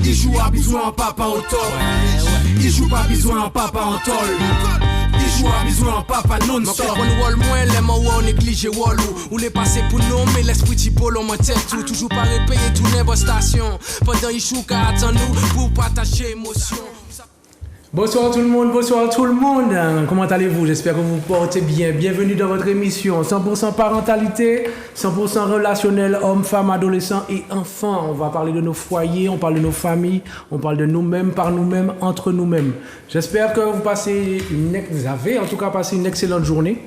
Il joue à bisou en papa au tol. Il joue pas bisou en papa en tol. Il joue à bisou en papa non-stop. On wall moins les mots on néglige wall ou les passer pour nous mais l'esprit typolo mon tête tout toujours pas répéter tourner vos stations pendant il joue qu'à attendre nous pour partager émotion. Bonsoir tout le monde, bonsoir tout le monde. Comment allez-vous? J'espère que vous portez bien. Bienvenue dans votre émission 100% parentalité, 100% relationnel, hommes, femmes, adolescents et enfants. On va parler de nos foyers, on parle de nos familles, on parle de nous-mêmes, par nous-mêmes, entre nous-mêmes. J'espère que vous avez en tout cas passé une excellente journée.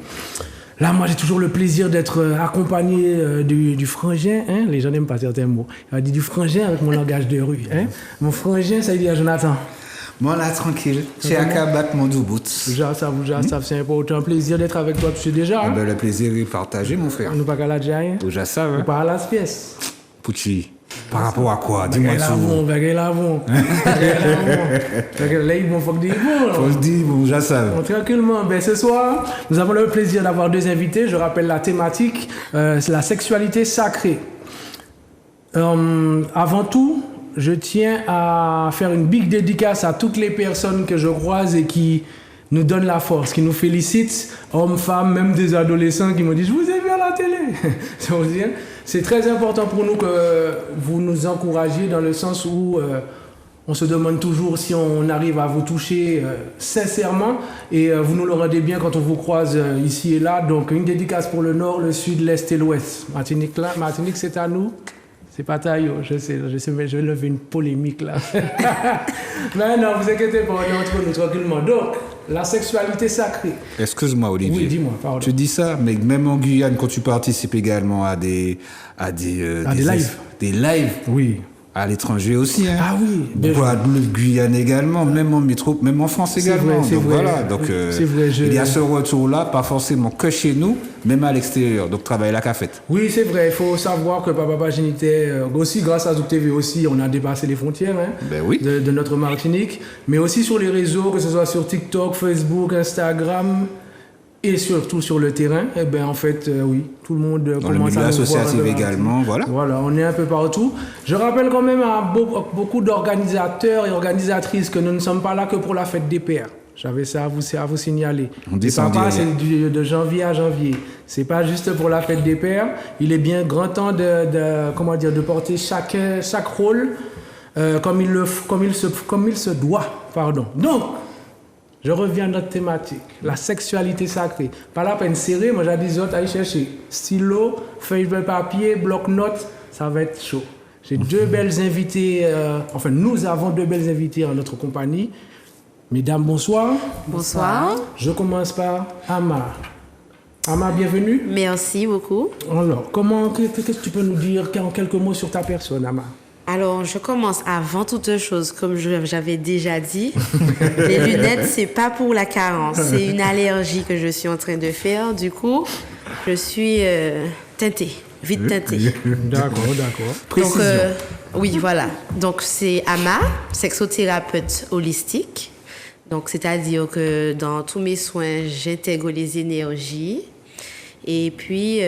Là, moi, j'ai toujours le plaisir d'être accompagné du frangin. Hein? Les gens n'aiment pas certains mots. Il a dit du frangin avec mon langage de rue. Hein? Mon frangin, ça veut dire Jonathan. Moi là, tranquille, j'ai qu'à battre mon doubout. Ça, c'est important. Plaisir d'être avec toi, tu sais déjà. Hein? Le plaisir est partagé, mon frère. Nous pas qu'à la jaille. Déjà ça, hein? Nous pas à la pièce. Pucci, par rapport à quoi? Dis-moi tout. Bagay l'avant. Là, il faut que dire bon. Faut se dire, bon, déjà ça. Tranquillement. Ben, ce soir, nous avons le plaisir d'avoir deux invités. Je rappelle la thématique, c'est la sexualité sacrée. Avant tout, je tiens à faire une big dédicace à toutes les personnes que je croise et qui nous donnent la force, qui nous félicitent, hommes, femmes, même des adolescents qui me disent « Je vous ai vu à la télé !» C'est très important pour nous que vous nous encouragiez dans le sens où on se demande toujours si on arrive à vous toucher sincèrement et vous nous le rendez bien quand on vous croise ici et là. Donc une dédicace pour le nord, le sud, l'est et l'ouest. Martinique, c'est à nous. C'est pas taillot, je sais, mais je vais lever une polémique là. Mais non, vous inquiétez pas, on est entre nous tranquillement. Donc, la sexualité sacrée. Excuse-moi, Olivier. Oui, dis-moi, pardon. Tu dis ça, mais même en Guyane, quand tu participes également à des lives. Des lives. Oui. À l'étranger aussi, hein. Ah oui. Guadeloupe, Guyane également, même en métropole, même en France également. C'est vrai. Voilà, donc c'est vrai, il y a ce retour-là, pas forcément que chez nous, même à l'extérieur. Donc travailler la cafette. Oui, c'est vrai. Il faut savoir que Papa Paginité, aussi grâce à Zouk TV aussi, on a dépassé les frontières ben oui. de notre Martinique, mais aussi sur les réseaux, que ce soit sur TikTok, Facebook, Instagram. Et surtout sur le terrain, eh ben en fait, oui, tout le monde dans commence le milieu à nous voir associatif également, voilà. Voilà, on est un peu partout. Je rappelle quand même à beaucoup d'organisateurs et organisatrices que nous ne sommes pas là que pour la fête des pères. J'avais ça à vous signaler. Les papas, c'est de janvier à janvier. C'est pas juste pour la fête des pères. Il est bien grand temps de porter chaque rôle comme il se doit. Pardon. Donc, je reviens à notre thématique, la sexualité sacrée. Pas la peine serrée, moi j'ai des autres à y chercher. Stylo, feuille de papier, bloc-notes, ça va être chaud. J'ai deux belles invitées, nous avons deux belles invitées en notre compagnie. Mesdames, bonsoir. Bonsoir. Je commence par Ama. Ama, bienvenue. Merci beaucoup. Alors, qu'est-ce que tu peux nous dire en quelques mots sur ta personne, Ama? Alors, je commence avant toute chose, comme j'avais déjà dit. Les lunettes, c'est pas pour la carence. C'est une allergie que je suis en train de faire. Du coup, je suis teintée, vite teintée. D'accord. Précision. Donc, oui, voilà. Donc, c'est Ama, sexothérapeute holistique. Donc, c'est-à-dire que dans tous mes soins, j'intègre les énergies. Et puis,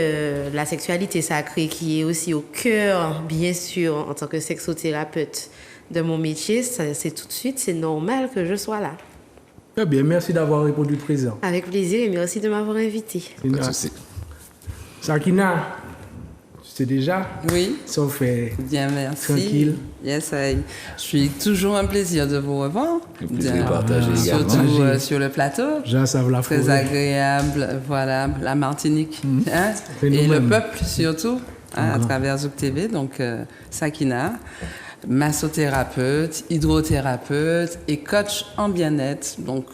la sexualité sacrée qui est aussi au cœur, bien sûr, en tant que sexothérapeute de mon métier, c'est tout de suite, c'est normal que je sois là. Très bien, merci d'avoir répondu présent. Avec plaisir et merci de m'avoir invité. Sakina, tu sais déjà? Oui. Ça fait bien, merci. Tranquille. Yes, je suis toujours un plaisir de vous revoir. Un plaisir de partager également. Surtout sur le plateau. Très agréable, voilà, la Martinique. Hein? Et le peuple surtout, à travers Zouk TV. Donc, Sakina, massothérapeute, hydrothérapeute et coach en bien-être. Donc,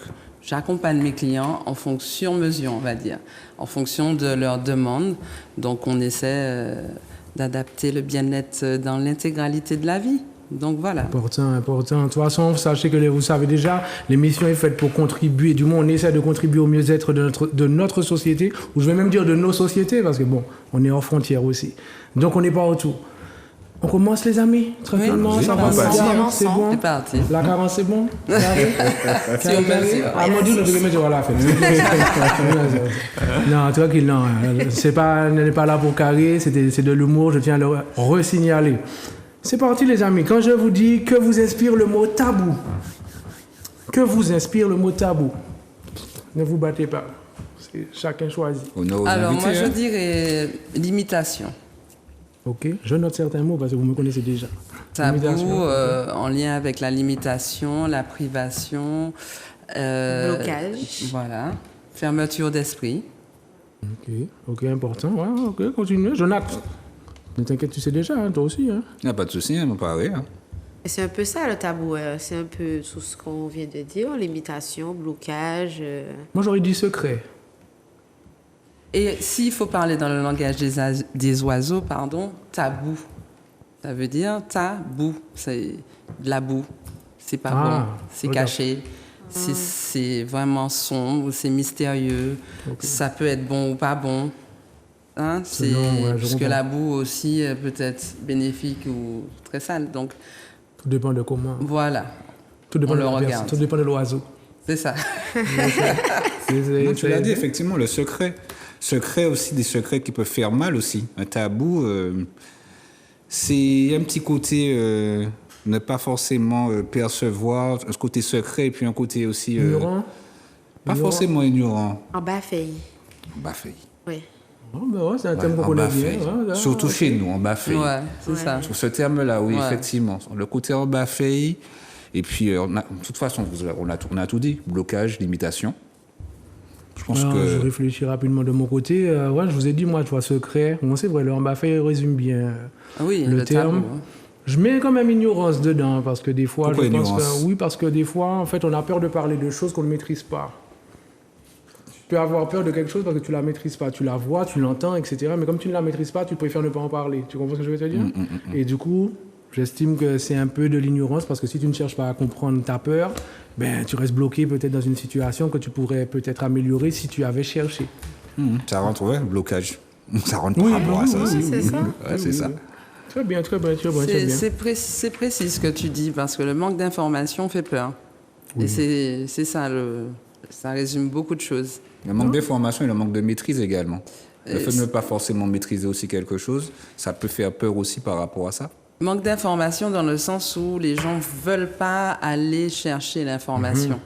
j'accompagne mes clients en fonction mesure, on va dire, en fonction de leurs demandes. Donc, on essaie d'adapter le bien-être dans l'intégralité de la vie. Donc voilà. Important. De toute façon, sachez que vous savez déjà, l'émission est faite pour contribuer, du moins on essaie de contribuer au mieux-être de notre société, ou je vais même dire de nos sociétés, parce que bon, on est hors frontières aussi. Donc on n'est pas autour. On commence les amis, tranquillement, ça va bien, c'est bon. C'est parti. La carence c'est bon. Si on peut dire. Ah mon Dieu, nous devons mettre à la fête. Non, tranquille, non. Elle n'est pas là pour carrer, c'est de l'humour, je tiens à le resignaler. C'est parti les amis, quand je vous dis que vous inspire le mot tabou, que vous inspire le mot tabou, ne vous battez pas, chacun choisit. Honneur aux Alors, invités, moi, je hein. dirais l'imitation. Ok, je note certains mots parce que vous me connaissez déjà. Tabou, Limitation, en lien avec la limitation, la privation. Blocage. Voilà. Fermeture d'esprit. Ok, important, ouais, ok, continuez. Jonathan, ne t'inquiète, tu sais déjà, hein, toi aussi. Hein. Il n'y a pas de souci, hein, pareil. Hein. Et c'est un peu ça le tabou, c'est un peu tout ce qu'on vient de dire, l'imitation, blocage. Moi j'aurais dit secret. Et s'il faut parler dans le langage des oiseaux, pardon, tabou. Ça veut dire tabou. C'est de la boue. C'est pas bon. C'est regarde. caché. C'est vraiment sombre, c'est mystérieux. Ça peut être bon ou pas bon. Hein, c'est ouais, je parce que comprends. la boue aussi peut être bénéfique ou très sale. Donc Tout dépend de comment. voilà, Tout dépend on de le la personne, regarde. tout dépend de l'oiseau. C'est ça. Non, tu l'as dit, effectivement, le secret. Secret aussi, des secrets qui peuvent faire mal aussi. Un tabou, c'est un petit côté ne pas forcément percevoir, un côté secret et puis un côté aussi... Ignorant. Pas forcément ignorant. En bas feuille. Bafé. Oui. Oh, ben ouais, c'est un Ouais, thème qu'on en connaît bien. bafé. Ouais, Surtout chez nous, en bafé. Ouais, c'est ça. Sur ce terme-là, oui, Ouais. effectivement. Le côté en bafé. Et puis, de toute façon, on a tout dit. Blocage, limitation. Je pense Alors, que... je réfléchis rapidement de mon côté. Ouais, je vous ai dit, moi, je vois secret. Bon, c'est vrai, le Mbappé résume bien Ah oui, le le terme. tabou. Hein. Je mets quand même ignorance dedans parce que des fois, Pourquoi je pense ignorance? que oui, parce que des fois, en fait, on a peur de parler de choses qu'on ne maîtrise pas. Tu peux avoir peur de quelque chose parce que tu la maîtrises pas. Tu la vois, tu l'entends, etc. Mais comme tu ne la maîtrises pas, tu préfères ne pas en parler. Tu comprends ce que je veux te dire? Et du coup, j'estime que c'est un peu de l'ignorance parce que si tu ne cherches pas à comprendre ta peur, ben, tu restes bloqué peut-être dans une situation que tu pourrais peut-être améliorer si tu avais cherché. Ça rentre, ouais, blocage. Ça rentre Oui, par rapport à ça oui, aussi. c'est ça. Ouais, c'est ça. Très bien, très bien, très bien. Très bien. C'est précis ce que tu dis, parce que le manque d'information fait peur. Et c'est ça, ça résume beaucoup de choses. Le manque d'information et le manque de maîtrise également. Le fait de ne pas forcément maîtriser aussi quelque chose, ça peut faire peur aussi par rapport à ça. Manque d'information dans le sens où les gens veulent pas aller chercher l'information.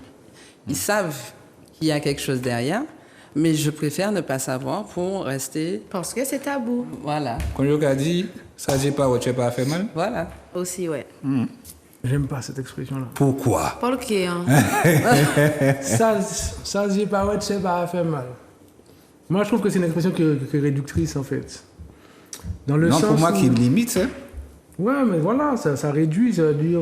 Ils savent qu'il y a quelque chose derrière, mais je préfère ne pas savoir pour rester... Parce que c'est tabou. Voilà, Quand je a dit, ça j'ai pas, tu n'as pas fait mal. voilà. Aussi, ouais. J'aime pas cette expression-là. Pourquoi? Pas le quai, hein. Ça, j'ai pas, ouais, c'est pas fait mal. Moi, je trouve que c'est une expression qui est réductrice, en fait. Dans le Non, sens pour moi, où- qui limite, hein. Ouais, mais voilà, ça réduit, ça veut dire...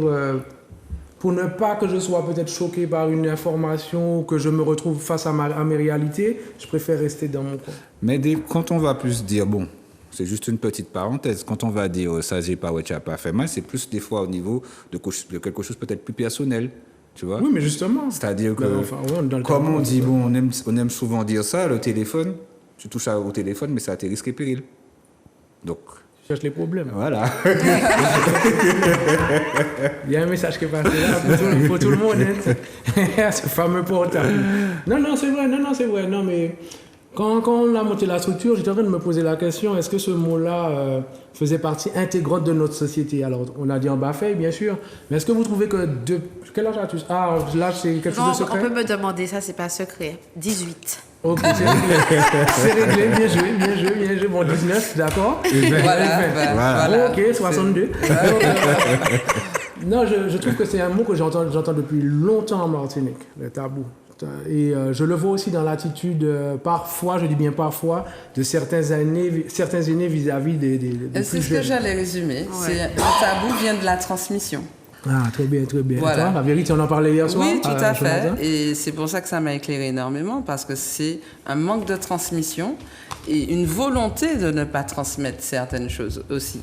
pour ne pas que je sois peut-être choqué par une information ou que je me retrouve face à mes réalités, je préfère rester dans mon coin. Mais quand on va plus dire, bon, c'est juste une petite parenthèse, quand on va dire ça j'ai pas, ouais, tu n'as pas fait mal, c'est plus des fois au niveau de quelque chose peut-être plus personnel, tu vois. Oui, mais justement. C'est-à dire que, Ben, enfin, ouais, dans le comme tabou, on dit, bon, on aime souvent dire ça, le téléphone, tu touches au téléphone, mais ça a tes risques et périls. Donc, Je cherche les problèmes. voilà. Il y a un message qui est passé là pour tout le monde. Hein. Ce fameux portable. Non, c'est vrai. Non, mais quand on a monté la structure, j'étais en train de me poser la question, est-ce que ce mot-là faisait partie intégrante de notre société? Alors, on a dit en bas-fait, bien sûr. Mais est-ce que vous trouvez que... Quel âge as-tu? Ah, l'âge, c'est quelque chose Non, de secret? on peut me demander, ça, c'est pas secret. 18. Ok, c'est réglé. C'est réglé, bien joué. Bon, 19, d'accord. Voilà, voilà. Ok, 62. Non, je trouve que c'est un mot que j'entends depuis longtemps en Martinique, le tabou. Et je le vois aussi dans l'attitude, parfois, je dis bien parfois, de certains aînés vis-à-vis des C'est plus ce que jeunes. j'allais résumer. Ouais. Le tabou vient de la transmission. Ah, très bien. Voilà. Toi, la vérité, on en parlait hier soir. Oui, tout à fait. Jonathan. Et c'est pour ça que ça m'a éclairé énormément, parce que c'est un manque de transmission et une volonté de ne pas transmettre certaines choses aussi.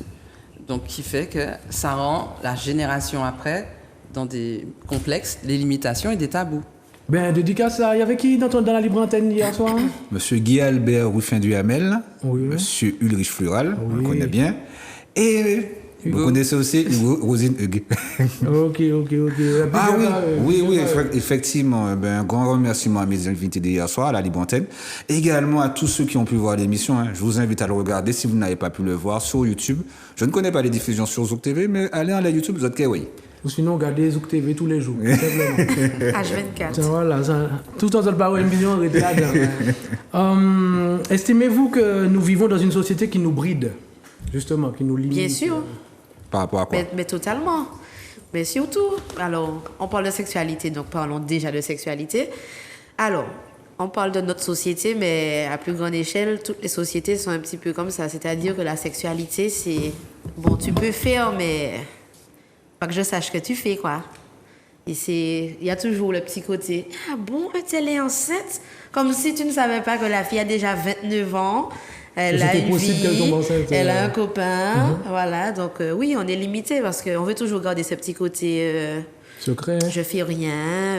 Donc, qui fait que ça rend la génération après dans des complexes, des limitations et des tabous. Ben, dédicace, il y avait qui dans la libre antenne hier soir? Monsieur Guy Albert Ruffin du Hamel, Oui. Monsieur Ulrich Floral, on Oui. le connaît bien, et Vous connaissez aussi Rosine Hugues. Ok. Ah oui, effectivement. Un grand remerciement à mes invités d'hier soir à la Libre Antenne. Également à tous ceux qui ont pu voir l'émission. Je vous invite à le regarder si vous n'avez pas pu le voir sur YouTube. Je ne connais pas les diffusions sur Zouk TV, mais allez à la YouTube, vous êtes oui. Ou sinon, regardez Zouk TV tous les jours. H24. Voilà, tout en faisant pas une vision là-dedans. Estimez-vous que nous vivons dans une société qui nous bride, justement, qui nous limite? Bien sûr. Par rapport à quoi? Mais totalement. Mais surtout, alors, on parle de sexualité, donc parlons déjà de sexualité. Alors, on parle de notre société, mais à plus grande échelle, toutes les sociétés sont un petit peu comme ça. C'est-à-dire que la sexualité, c'est... Bon, tu peux faire, mais... Pas que je sache que tu fais, quoi. Et il y a toujours le petit côté, ah bon, elle est enceinte? Comme si tu ne savais pas que la fille a déjà 29 ans, elle a une vie, elle a un copain, voilà. Donc oui, on est limité parce qu'on veut toujours garder ce petit côté... secret. Je fais rien.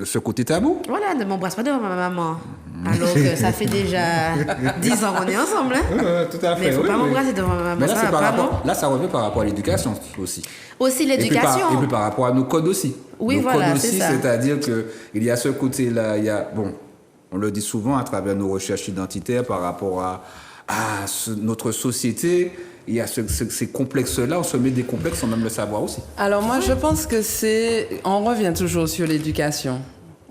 Ce côté tabou? Voilà, ne m'embrasse pas devant ma maman. Alors que ça fait déjà 10 ans qu'on est ensemble. Hein? Tout à fait. Mais il ne faut pas m'embrasser devant ma maman. Mais là, ça revient par rapport à l'éducation aussi. Aussi l'éducation. Et puis par rapport à nos codes aussi. Oui, nos voilà, codes aussi, c'est ça. C'est-à-dire qu'il y a ce côté-là, on le dit souvent à travers nos recherches identitaires par rapport à notre société. Il y a ces complexes-là, on se met des complexes sans même le savoir aussi. Alors moi, je pense que on revient toujours sur l'éducation.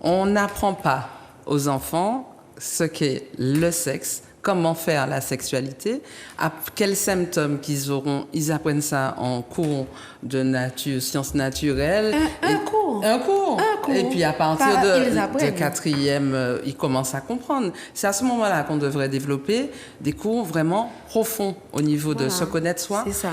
On n'apprend pas aux enfants ce qu'est le sexe, comment faire la sexualité, à quels symptômes ils apprennent ça en cours de sciences naturelles. Un cours. Et puis à partir de quatrième, ils commencent à comprendre. C'est à ce moment-là qu'on devrait développer des cours vraiment profonds au niveau de se connaître soi. C'est ça.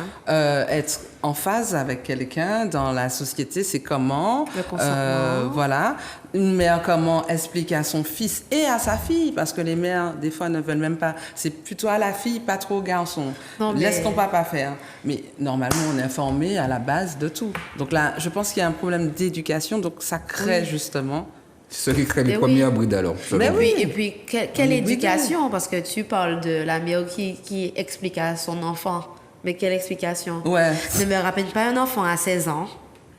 Être en phase avec quelqu'un dans la société, c'est comment. Le consentement. Voilà. Une mère, comment expliquer à son fils et à sa fille, parce que les mères, des fois, ne veulent même pas. C'est plutôt à la fille, pas trop au garçon. Laisse ton papa faire. Mais normalement, on est informé à la base de tout. Donc là, je pense qu'il y a un problème d'éducation, donc ça crée justement... C'est ce qui crée les premières brides alors. Mais oui, et puis quelle éducation? Parce que tu parles de la mère qui explique à son enfant. Mais quelle explication? Ouais. Ne me rappelle pas un enfant à 16 ans,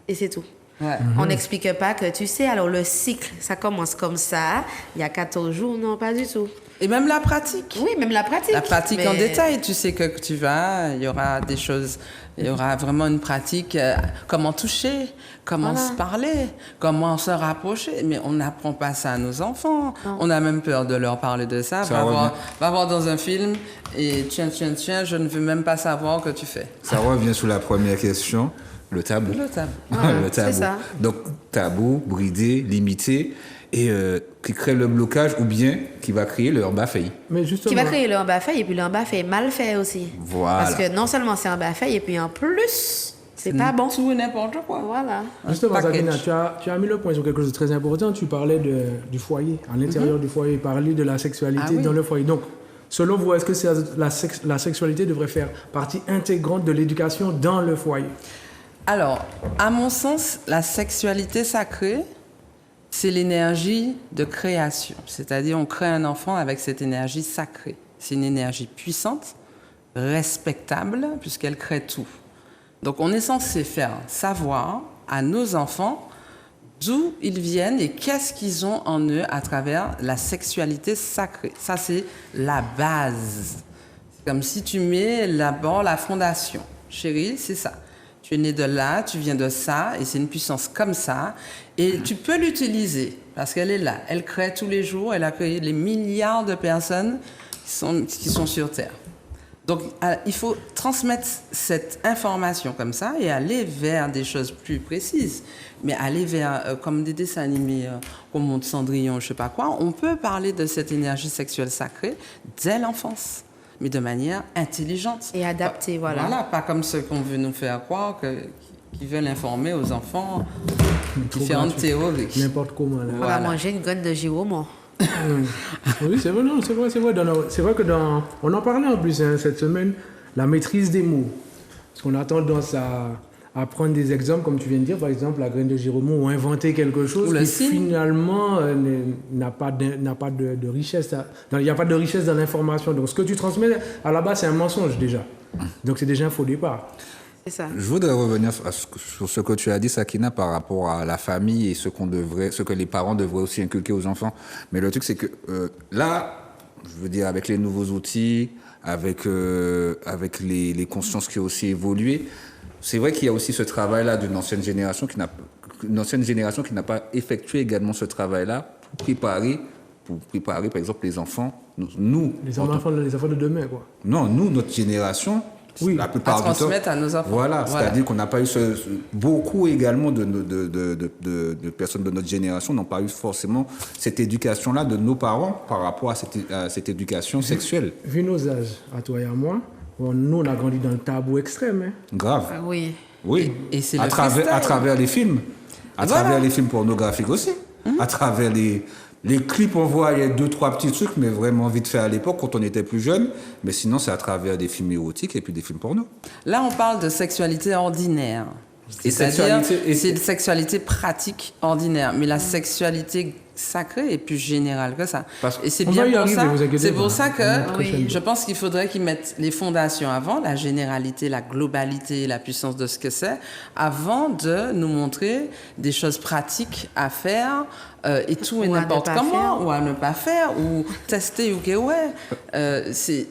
et c'est tout. Ouais. On n'explique pas que, tu sais, alors le cycle, ça commence comme ça, il y a 14 jours, non, pas du tout. Et même la pratique. Oui, même la pratique. La pratique en détail, tu sais que tu vas, il y aura des choses, il y aura vraiment une pratique, comment toucher, comment se parler, comment se rapprocher. Mais on n'apprend pas ça à nos enfants. Non. On a même peur de leur parler de ça. Va voir dans un film et tiens, je ne veux même pas savoir que tu fais. Ça revient sur la première question. Le tabou. Le tabou. Voilà, le tabou. C'est ça. Donc, tabou, bridé, limité, et qui crée le blocage ou bien qui va créer le embaffaï. Mais justement... Qui va créer le embaffaï et puis le embaffaï mal fait aussi. Voilà. Parce que non seulement c'est embaffaï et puis en plus, c'est pas bon. Tout et n'importe quoi. Voilà. Justement, Sakina, tu as mis le point sur quelque chose de très important. Tu parlais du foyer, à l'intérieur du foyer, parler de la sexualité dans le foyer. Donc, selon vous, est-ce que la sexualité devrait faire partie intégrante de l'éducation dans le foyer? Alors, à mon sens, la sexualité sacrée, c'est l'énergie de création. C'est-à-dire, on crée un enfant avec cette énergie sacrée. C'est une énergie puissante, respectable, puisqu'elle crée tout. Donc, on est censé faire savoir à nos enfants d'où ils viennent et qu'est-ce qu'ils ont en eux à travers la sexualité sacrée. Ça, c'est la base. C'est comme si tu mets d'abord la fondation. Chérie, c'est ça. Tu es né de là, tu viens de ça, et c'est une puissance comme ça. Et tu peux l'utiliser, parce qu'elle est là. Elle crée tous les jours, elle a créé les milliards de personnes qui sont sur Terre. Donc, il faut transmettre cette information comme ça et aller vers des choses plus précises. Mais aller vers, comme des dessins animés, comme Monde Cendrillon, je ne sais pas quoi, on peut parler de cette énergie sexuelle sacrée dès l'enfance, mais de manière intelligente. Et adaptée, voilà. Voilà, pas comme ceux qu'on veut nous faire croire, qui veulent informer aux enfants différentes théories. N'importe comment. Là. On va manger une graine de giromon. Oui, c'est vrai, non, c'est vrai. C'est vrai que on en parlait en plus cette semaine, la maîtrise des mots. Parce qu'on a tendance à prendre des exemples, comme tu viens de dire, par exemple, la graine de giromon, ou inventer quelque chose qui finalement n'a pas de richesse. Il n'y a pas de richesse dans l'information. Donc ce que tu transmets, à la base, c'est un mensonge déjà. Donc c'est déjà un faux départ. C'est ça. Je voudrais revenir sur ce que tu as dit, Sakina, par rapport à la famille et ce que les parents devraient aussi inculquer aux enfants. Mais le truc, c'est que là, je veux dire, avec les nouveaux outils, avec les consciences qui ont aussi évolué, c'est vrai qu'il y a aussi ce travail-là d'une ancienne génération qui n'a pas effectué également ce travail-là pour préparer, par exemple, les enfants. Nous, les enfants de demain, quoi. Non, nous, notre génération, oui, la plupart du temps, transmettre à nos enfants. Voilà, c'est-à-dire qu'on n'a pas eu beaucoup également de personnes de notre génération n'ont pas eu forcément cette éducation-là de nos parents par rapport à cette éducation sexuelle. Vu nos âges, à toi et à moi, nous, on a grandi dans le tabou extrême. Hein. Grave. Oui. Oui. Et c'est à travers les films. Travers les films pornographiques aussi. À travers les clips, on voyait 2-3 petits trucs, mais vraiment vite fait à l'époque, quand on était plus jeune. Mais sinon, c'est à travers des films érotiques et puis des films porno. Là, on parle de sexualité ordinaire. C'est-à-dire, c'est une sexualité pratique ordinaire. Mais la sexualité sacrée est plus générale que ça. Et c'est bien pour ça que je pense qu'il faudrait qu'ils mettent les fondations avant, la généralité, la globalité, la puissance de ce que c'est, avant de nous montrer des choses pratiques à faire et tout et n'importe comment, ou à ne pas faire, ou tester, ou que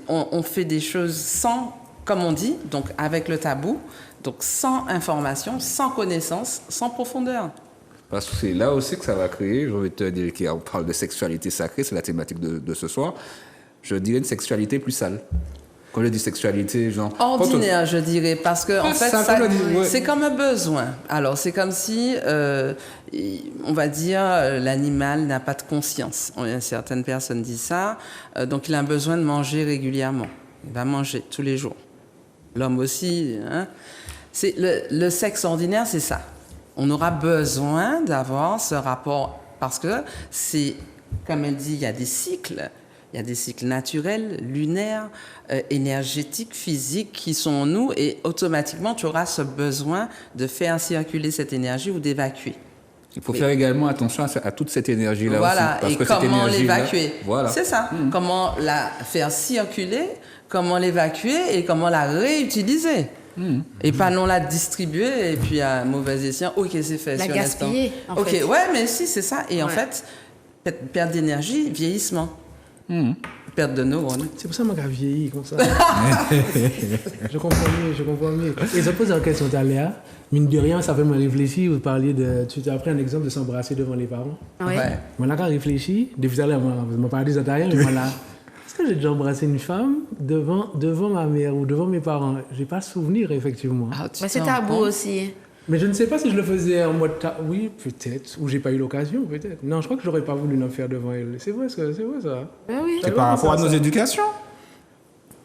on fait des choses sans, comme on dit, donc avec le tabou, donc sans information, sans connaissance, sans profondeur. Parce que c'est là aussi que ça va créer, j'ai envie de te dire qu'on parle de sexualité sacrée, c'est la thématique de ce soir, je dirais une sexualité plus sale. Quand je dis sexualité, genre... Ordinaire, je dirais, parce que en fait, c'est comme un besoin. Alors, c'est comme si, on va dire, l'animal n'a pas de conscience. Certaines personnes disent ça, donc il a besoin de manger régulièrement. Il va manger tous les jours. L'homme aussi, hein. C'est le sexe ordinaire, c'est ça. On aura besoin d'avoir ce rapport parce que c'est, comme elle dit, il y a des cycles. Il y a des cycles naturels, lunaires, énergétiques, physiques qui sont en nous et automatiquement, tu auras ce besoin de faire circuler cette énergie ou d'évacuer. Il faut faire également attention à toute cette énergie-là voilà, aussi. Et comment l'évacuer. Voilà. C'est ça. Comment la faire circuler, comment l'évacuer et comment la réutiliser. Et pas non la distribuer et puis à mauvais escient, ok, c'est fait. La gaspiller, en fait. Ouais, mais si, c'est ça. Et en fait, perte d'énergie, vieillissement. Perte de neurones. C'est pour ça que je vieilli comme ça. Je comprends mieux. Et je pose la question tout à l'heure. Mine de rien, ça fait me réfléchir. Vous parliez de... Tu t'as pris un exemple de s'embrasser devant les parents. Oui. Ouais. Moi, là, quand je réfléchis, depuis tout à l'heure, je ne m'en parle pas rien, mais voilà. Est-ce que j'ai déjà embrassé une femme devant ma mère ou devant mes parents? Je n'ai pas souvenir, effectivement. Mais c'est tabou aussi. Mais je ne sais pas si je le faisais en mode... Oui, peut-être. Ou j'ai pas eu l'occasion, peut-être. Non, je crois que j'aurais pas voulu le faire devant elle. C'est vrai ça. Ben oui. C'est par rapport à nos éducations.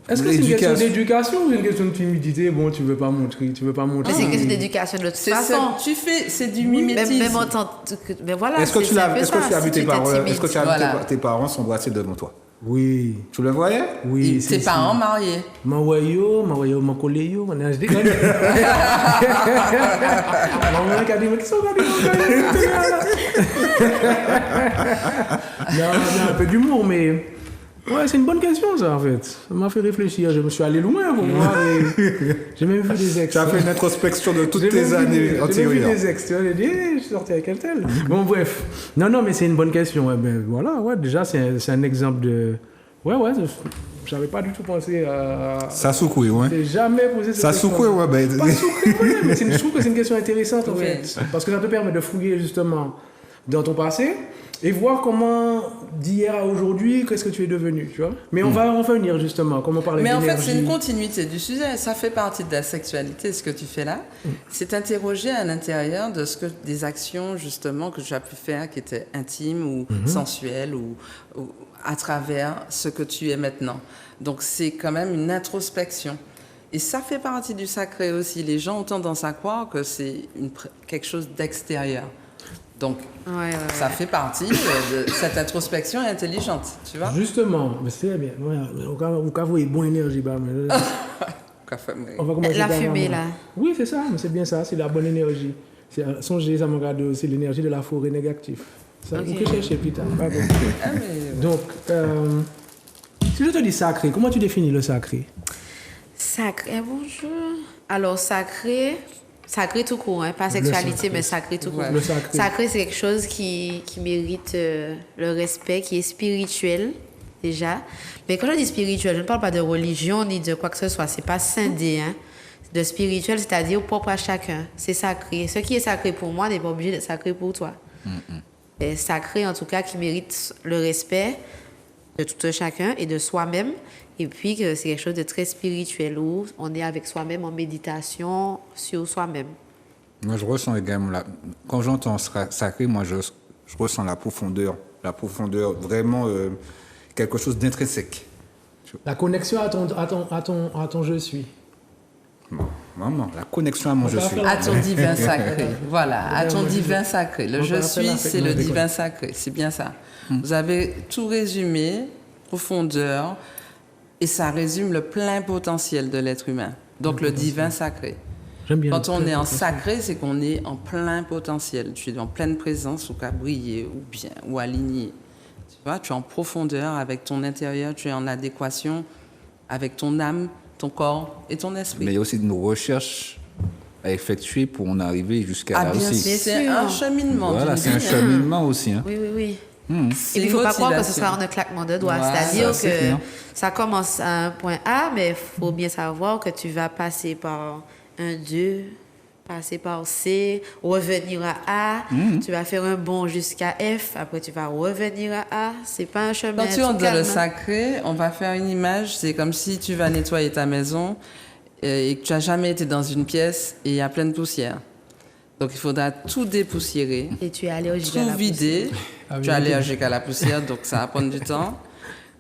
Est-ce que c'est une question d'éducation ou une question de timidité? Bon, tu veux pas montrer. Mais c'est une question d'éducation de toute façon. C'est du mimétisme. Même en tant que... Mais voilà, Est-ce que tu as vu tes parents? timide. Est-ce que tu as vu tes parents s'embrasser devant toi? Oui. Tu le voyais? Oui. Tes parents mariés? Mawayo, makoleyo, je déconne. Maman qui a dit, mais qui sont Non, un peu d'humour, mais... Ouais, c'est une bonne question, ça, en fait. Ça m'a fait réfléchir. Je me suis allé loin pour voir. J'ai même vu des ex. Tu as fait une introspection de toutes tes années antérieures. J'ai même vu des ex. Tu vois, j'ai dit, je suis sorti avec un tel. Bon, bref. Non, mais c'est une bonne question. Ouais, ben, voilà, ouais, déjà, c'est un exemple de... Ouais, je n'avais pas du tout pensé à... Ça soucouille, ouais. Je n'ai jamais posé cette question. Ça soucouille, ouais. Ben... Pas soucouille, mais je trouve que c'est une question intéressante, en fait. Parce que ça te permet de fouiller, justement, dans ton passé et voir comment, d'hier à aujourd'hui, qu'est-ce que tu es devenu, tu vois. Mais on va en venir, justement, comment parler d'énergie. Mais en fait, c'est une continuité du sujet. Ça fait partie de la sexualité, ce que tu fais là. C'est t'interroger à l'intérieur de ce que des actions, justement, que tu as pu faire qui étaient intimes ou sensuelles ou à travers ce que tu es maintenant. Donc, c'est quand même une introspection. Et ça fait partie du sacré aussi. Les gens ont tendance à croire que c'est quelque chose d'extérieur. Donc, ça fait partie de cette introspection intelligente, tu vois. Justement, mais c'est bien. Au cas où il y a bonne énergie, on va commencer la fumée, là. Oui, c'est ça, mais c'est bien ça, c'est la bonne énergie. Songez, ça me regarde, c'est l'énergie de la forêt négative. Ça, vous pouvez chercher plus tard. Donc, si je te dis sacré, comment tu définis le sacré? Sacré, bonjour. Alors, sacré tout court, hein, pas sexualité, mais sacré tout court. Ouais. Le sacré. Sacré, c'est quelque chose qui mérite le respect, qui est spirituel, déjà. Mais quand je dis spirituel, je ne parle pas de religion ni de quoi que ce soit. C'est pas scindé, hein. De spirituel, c'est-à-dire propre à chacun. C'est sacré. Ce qui est sacré pour moi n'est pas obligé d'être sacré pour toi. Et sacré, en tout cas, qui mérite le respect de tout un chacun et de soi-même. Et puis, que c'est quelque chose de très spirituel où on est avec soi-même en méditation sur soi-même. Moi, je ressens également, quand j'entends sacré, moi, je ressens la profondeur vraiment quelque chose d'intrinsèque. La connexion à ton je suis. Bon, vraiment, la connexion à mon je suis. À ton divin sacré. Voilà, à ton divin sacré. Le je suis, c'est le divin sacré. C'est bien ça. Vous avez tout résumé, profondeur, et ça résume le plein potentiel de l'être humain. Donc le divin sacré. J'aime bien. Quand on est en sacré, c'est qu'on est en plein potentiel. Tu es en pleine présence ou qu'à briller ou bien ou aligné. Tu vois, tu es en profondeur avec ton intérieur, tu es en adéquation avec ton âme, ton corps et ton esprit. Mais il y a aussi nos recherches à effectuer pour en arriver jusqu'à là bien aussi. sûr, c'est sûr. un cheminement. Voilà, d'une c'est un vie. cheminement aussi. Hein. Oui, oui, oui. C'est Et puis, il ne une faut pas croire que ce motivation. sera en un claquement de doigts. Voilà, C'est-à-dire c'est que clair. ça commence à un point A, mais il faut bien savoir que tu vas passer par un 2, passer par C, revenir à A, tu vas faire un bond jusqu'à F, après tu vas revenir à A. C'est pas un chemin Quand tu tout entres dans calme, le hein. sacré, on va faire une image. C'est comme si tu vas nettoyer ta maison et que tu n'as jamais été dans une pièce et il y a plein de poussière. Donc il faudra tout dépoussiérer, Et tu es allergique à tout la vider. Ah, Tu es allergique à la poussière, donc ça va prendre du temps.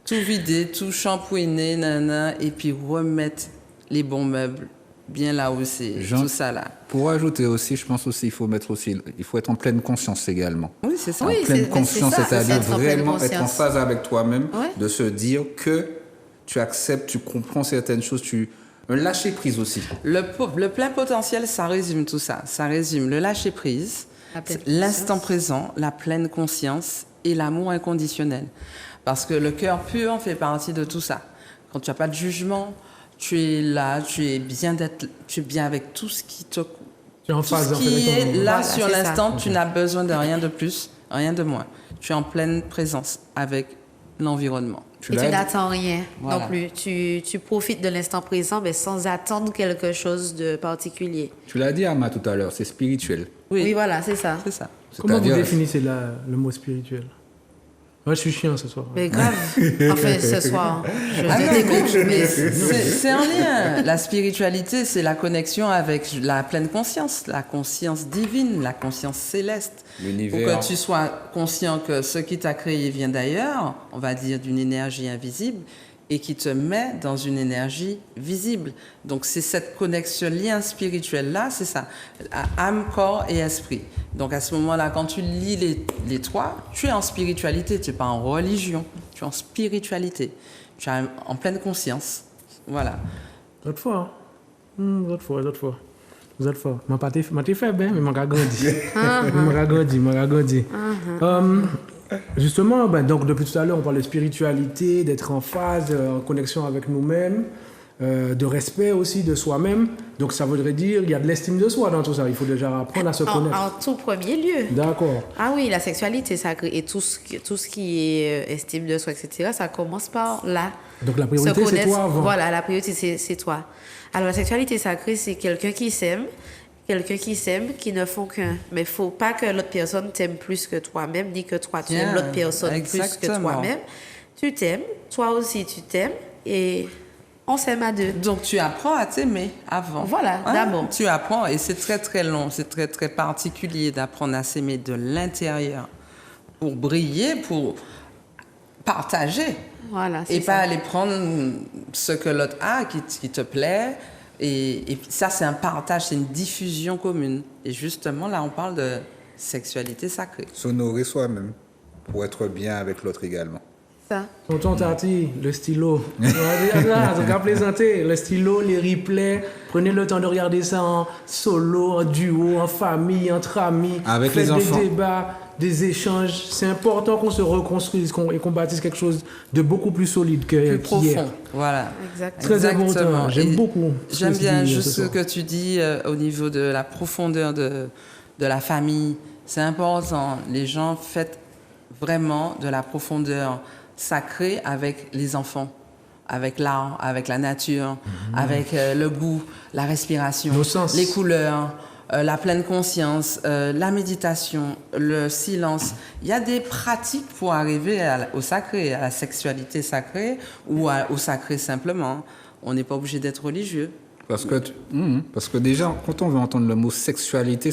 Tout vider, tout shampouiner, nanana, et puis remettre les bons meubles bien là où c'est, Jean- tout ça là. Pour ajouter aussi, je pense aussi, il faut être en pleine conscience également. Oui, c'est ça. Oui, En pleine c'est conscience, ça, c'est-à-dire c'est être en pleine vraiment être en conscience. phase avec toi-même, Ouais. de se dire que tu acceptes, tu comprends certaines choses, un lâcher prise aussi. Le plein potentiel, ça résume tout ça. Ça résume le lâcher prise, La pleine l'instant conscience. présent, la pleine conscience et l'amour inconditionnel. Parce que le cœur pur fait partie de tout ça. Quand tu n'as pas de jugement, tu es là, tu es bien avec tout ce qui te... Tu es en Tout phase ce en fait, qui avec ton- est là Voilà, sur c'est ça. l'instant, tu n'as besoin de rien de plus, rien de moins. Tu es en pleine présence avec l'environnement. Et tu n'attends rien Voilà. non plus. Tu profites de l'instant présent, mais sans attendre quelque chose de particulier. Tu l'as dit, Ama, tout à l'heure, c'est spirituel. Oui, voilà, c'est ça. C'est ça. Comment vous C'est-à-dire- définissez le mot spirituel? Ouais, je suis chiant ce soir. Mais grave. Enfin, ce soir, je Ah te non, découvre, mais c'est en lien. La spiritualité, c'est la connexion avec la pleine conscience, la conscience divine, la conscience céleste. Pour L'univers. que tu sois conscient que ce qui t'a créé vient d'ailleurs, on va dire d'une énergie invisible, et qui te met dans une énergie visible. Donc c'est cette connexion, lien spirituel-là, c'est ça, âme, corps et esprit. Donc à ce moment-là, quand tu lis les trois, tu es en spiritualité, tu n'es pas en religion, tu es en spiritualité, tu es en pleine conscience. Voilà. Vous êtes fort. Vous êtes fort. Vous êtes fort. Je ne suis pas faible, mais je suis grandi. Justement, donc depuis tout à l'heure, on parle de spiritualité, d'être en phase, en connexion avec nous-mêmes, de respect aussi de soi-même. Donc ça voudrait dire qu'il y a de l'estime de soi dans tout ça. Il faut déjà apprendre à se connaître. en tout premier lieu. D'accord. Ah oui, la sexualité sacrée et tout ce qui est estime de soi, etc., ça commence par là. Donc la priorité, Se c'est connaître. toi avant. Voilà, la priorité, c'est toi. Alors la sexualité sacrée, c'est quelqu'un qui s'aime, qui ne font qu'un. Mais il ne faut pas que l'autre personne t'aime plus que toi-même, ni que toi, tu aimes Bien, l'autre personne exactement. plus que toi-même. Tu t'aimes, toi aussi tu t'aimes, et on s'aime à deux. Donc tu apprends à t'aimer avant. Voilà, d'abord. Tu apprends, et c'est très très long, c'est très très particulier d'apprendre à s'aimer de l'intérieur pour briller, pour partager. Voilà, c'est Et pas ça. aller prendre ce que l'autre a, qui te plaît. Et ça, c'est un partage, c'est une diffusion commune. Et justement, là, on parle de sexualité sacrée. S'honorer soi-même pour être bien avec l'autre également. Ça. Tonton Tati, le stylo. On va plaisanter. Le stylo, les replays. Prenez le temps de regarder ça en solo, en duo, en famille, entre amis. Avec Faites les enfants. des débats, des échanges. C'est important qu'on se reconstruise et qu'on bâtisse quelque chose de beaucoup plus solide Plus qu'hier. profond, voilà. Exactement. Très Exactement. important. J'aime Et beaucoup. J'aime bien juste ce soir. que tu dis au niveau de la profondeur de la famille. C'est important. Les gens fêtent vraiment de la profondeur sacrée avec les enfants, avec l'art, avec la nature, avec le goût, la respiration, Nos sens. les couleurs, la pleine conscience, la méditation, le silence. Il y a des pratiques pour arriver au sacré, à la sexualité sacrée ou au sacré simplement. On n'est pas obligé d'être religieux. Parce que déjà, quand on veut entendre le mot sexualité,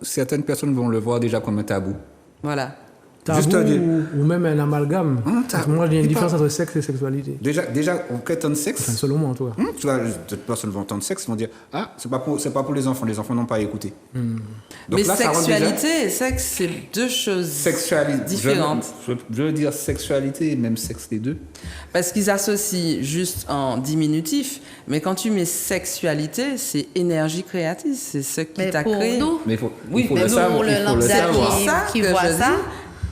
certaines personnes vont le voir déjà comme un tabou. Voilà. Tabou Juste à dire. ou même un amalgame. Parce que moi, il y a une Il différence parle- entre sexe et sexualité. Déjà, on entend sexe. Enfin, selon moi, en tout cas. Tu vois, d'autres personnes vont entendre sexe, ils vont dire ah, c'est pas pour les enfants n'ont pas à écouter. Donc Mais là, ça rend déjà- sexualité et sexe, c'est deux choses Sexualité. différentes. Je veux dire sexualité et même sexe, les deux. Parce qu'ils associent juste en diminutif. Mais quand tu mets sexualité, c'est énergie créatrice. C'est ce qui Mais t'a pour créé. nous, Mais il faut, Oui, il faut mais le nous, savoir. le Il faut le lambda savoir. C'est pour ça qui que voit je ça. dis,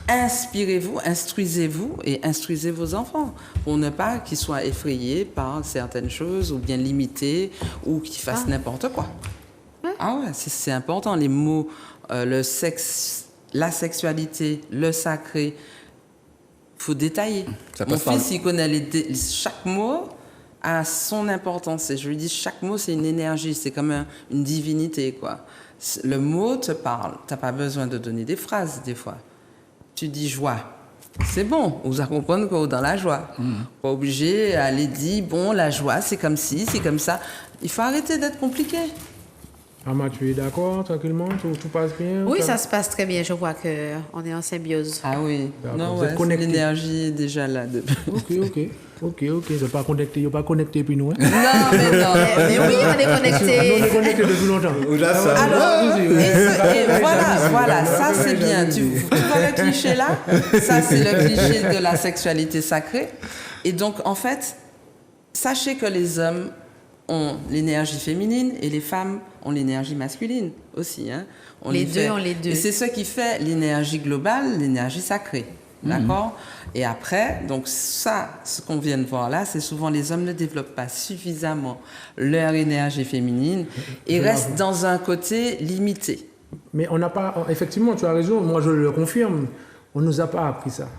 inspirez-vous, instruisez-vous et instruisez vos enfants pour ne pas qu'ils soient effrayés par certaines choses ou bien limités ou qu'ils fassent n'importe quoi. Ah ouais, c'est important. Les mots, le sexe, la sexualité, le sacré, faut détailler. Ça Mon passe par fils, il connaît chaque mot a son importance. Et je lui dis, chaque mot, c'est une énergie, c'est comme une divinité, quoi. Le mot te parle. T'as pas besoin de donner des phrases, des fois. Tu dis joie. C'est bon, vous allez comprendre qu'on est dans la joie. Pas obligé d'aller dire, bon, la joie, c'est comme ci, c'est comme ça. Il faut arrêter d'être compliqué. Ama, tu es d'accord, tranquillement? Tout passe bien? Oui, ça se passe très bien. Je vois qu'on est en symbiose. Ah oui. D'accord, Non, vous ouais, êtes connectés. l'énergie est déjà là. Ok. Ils pas connecté, ils pas connecté puis nous. Hein? Non, mais non. Mais oui, on est Nous, on connectés. est connectés depuis longtemps. Là, ça- Alors, et voilà, ça c'est bien. Tu vois le cliché là? Ça c'est le cliché de la sexualité sacrée. Et donc en fait, sachez que les hommes ont l'énergie féminine et les femmes ont l'énergie masculine aussi. Hein. Les deux ont les deux. Et c'est ce qui fait l'énergie globale, l'énergie sacrée. D'accord? Et après, donc ça, ce qu'on vient de voir là, c'est souvent les hommes ne développent pas suffisamment leur énergie féminine et restent dans un côté limité. Mais on n'a pas... Effectivement, tu as raison, moi je le confirme. On nous a pas appris ça.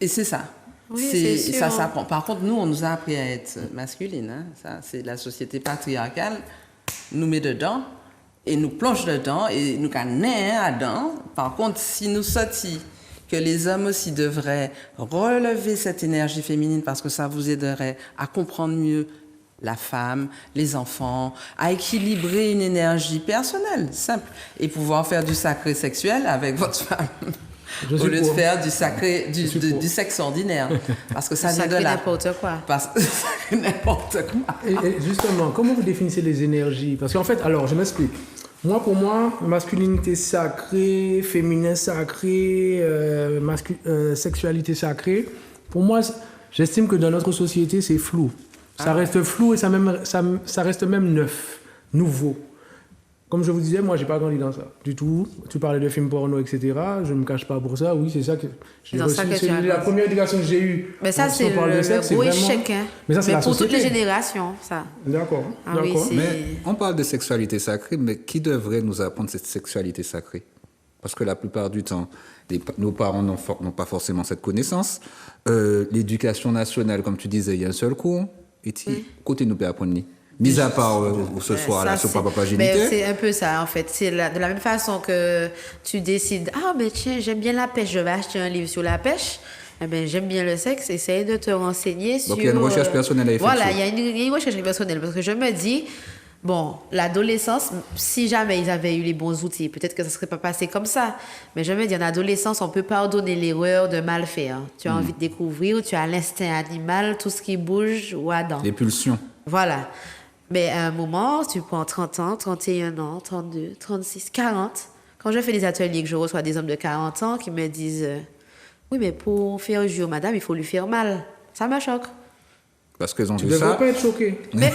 Et c'est ça. Oui, c'est sûr. Ça s'apprend. Par contre, nous, on nous a appris à être masculine. Hein. Ça, c'est la société patriarcale nous met dedans et nous plonge dedans et nous canne dedans. Par contre, si nous sortions que les hommes aussi devraient relever cette énergie féminine parce que ça vous aiderait à comprendre mieux la femme, les enfants, à équilibrer une énergie personnelle, simple, et pouvoir faire du sacré sexuel avec votre femme. Je Au suis lieu de pour. faire du sacré, Je suis pour. du sexe ordinaire. Parce que ça vient de Sacré là. n'importe quoi. Parce que c'est n'importe quoi. Et justement, comment vous définissez les énergies? Parce qu'en fait, alors, je m'explique. Pour moi, masculinité sacrée, féminin sacré, sexualité sacrée, pour moi, j'estime que dans notre société, c'est flou. Ça reste flou et ça reste même neuf, nouveau. Comme je vous disais, moi, j'ai pas grandi dans ça du tout. Tu parlais de films porno, etc. Je me cache pas pour ça. Oui, c'est ça que j'ai dans ça reçu. que tu C'est as la grandi. première éducation que j'ai eue. Mais ça, Si c'est on parle de le sexe, c'est gros vraiment- échec. Hein. Mais ça, c'est la pour toutes les société. générations, ça. D'accord. Ah oui, d'accord. c'est- Mais on parle de sexualité sacrée, mais qui devrait nous apprendre cette sexualité sacrée? Parce que la plupart du temps, nos parents n'ont pas forcément cette connaissance. L'éducation nationale, comme tu disais, il y a un seul cours. Et côté nous peut apprendre ni. Mis à part ce soir-là, Ça, sur papa mais géniteur. c'est un peu ça, en fait. C'est de la même façon que tu décides, ah, ben tiens, j'aime bien la pêche, je vais acheter un livre sur la pêche. Eh ben, j'aime bien le sexe, essaye de te renseigner sur... Donc, il y a une recherche personnelle à effectuer. Voilà, il y a une recherche personnelle, parce que je me dis, bon, l'adolescence, si jamais ils avaient eu les bons outils, peut-être que ça ne serait pas passé comme ça. Mais je me dis, en adolescence, on peut pardonner l'erreur de mal faire. Tu as envie de découvrir, tu as l'instinct animal, tout ce qui bouge ou Adam. Les pulsions. Voilà. Mais à un moment, tu prends 30 ans, 31 ans, 32, 36, 40. Quand je fais des ateliers que je reçois des hommes de 40 ans qui me disent Oui, mais pour faire jouer madame, il faut lui faire mal. Ça me choque. Parce qu'ils ont Tu vu ne devrais ça. pas être choqué. Mais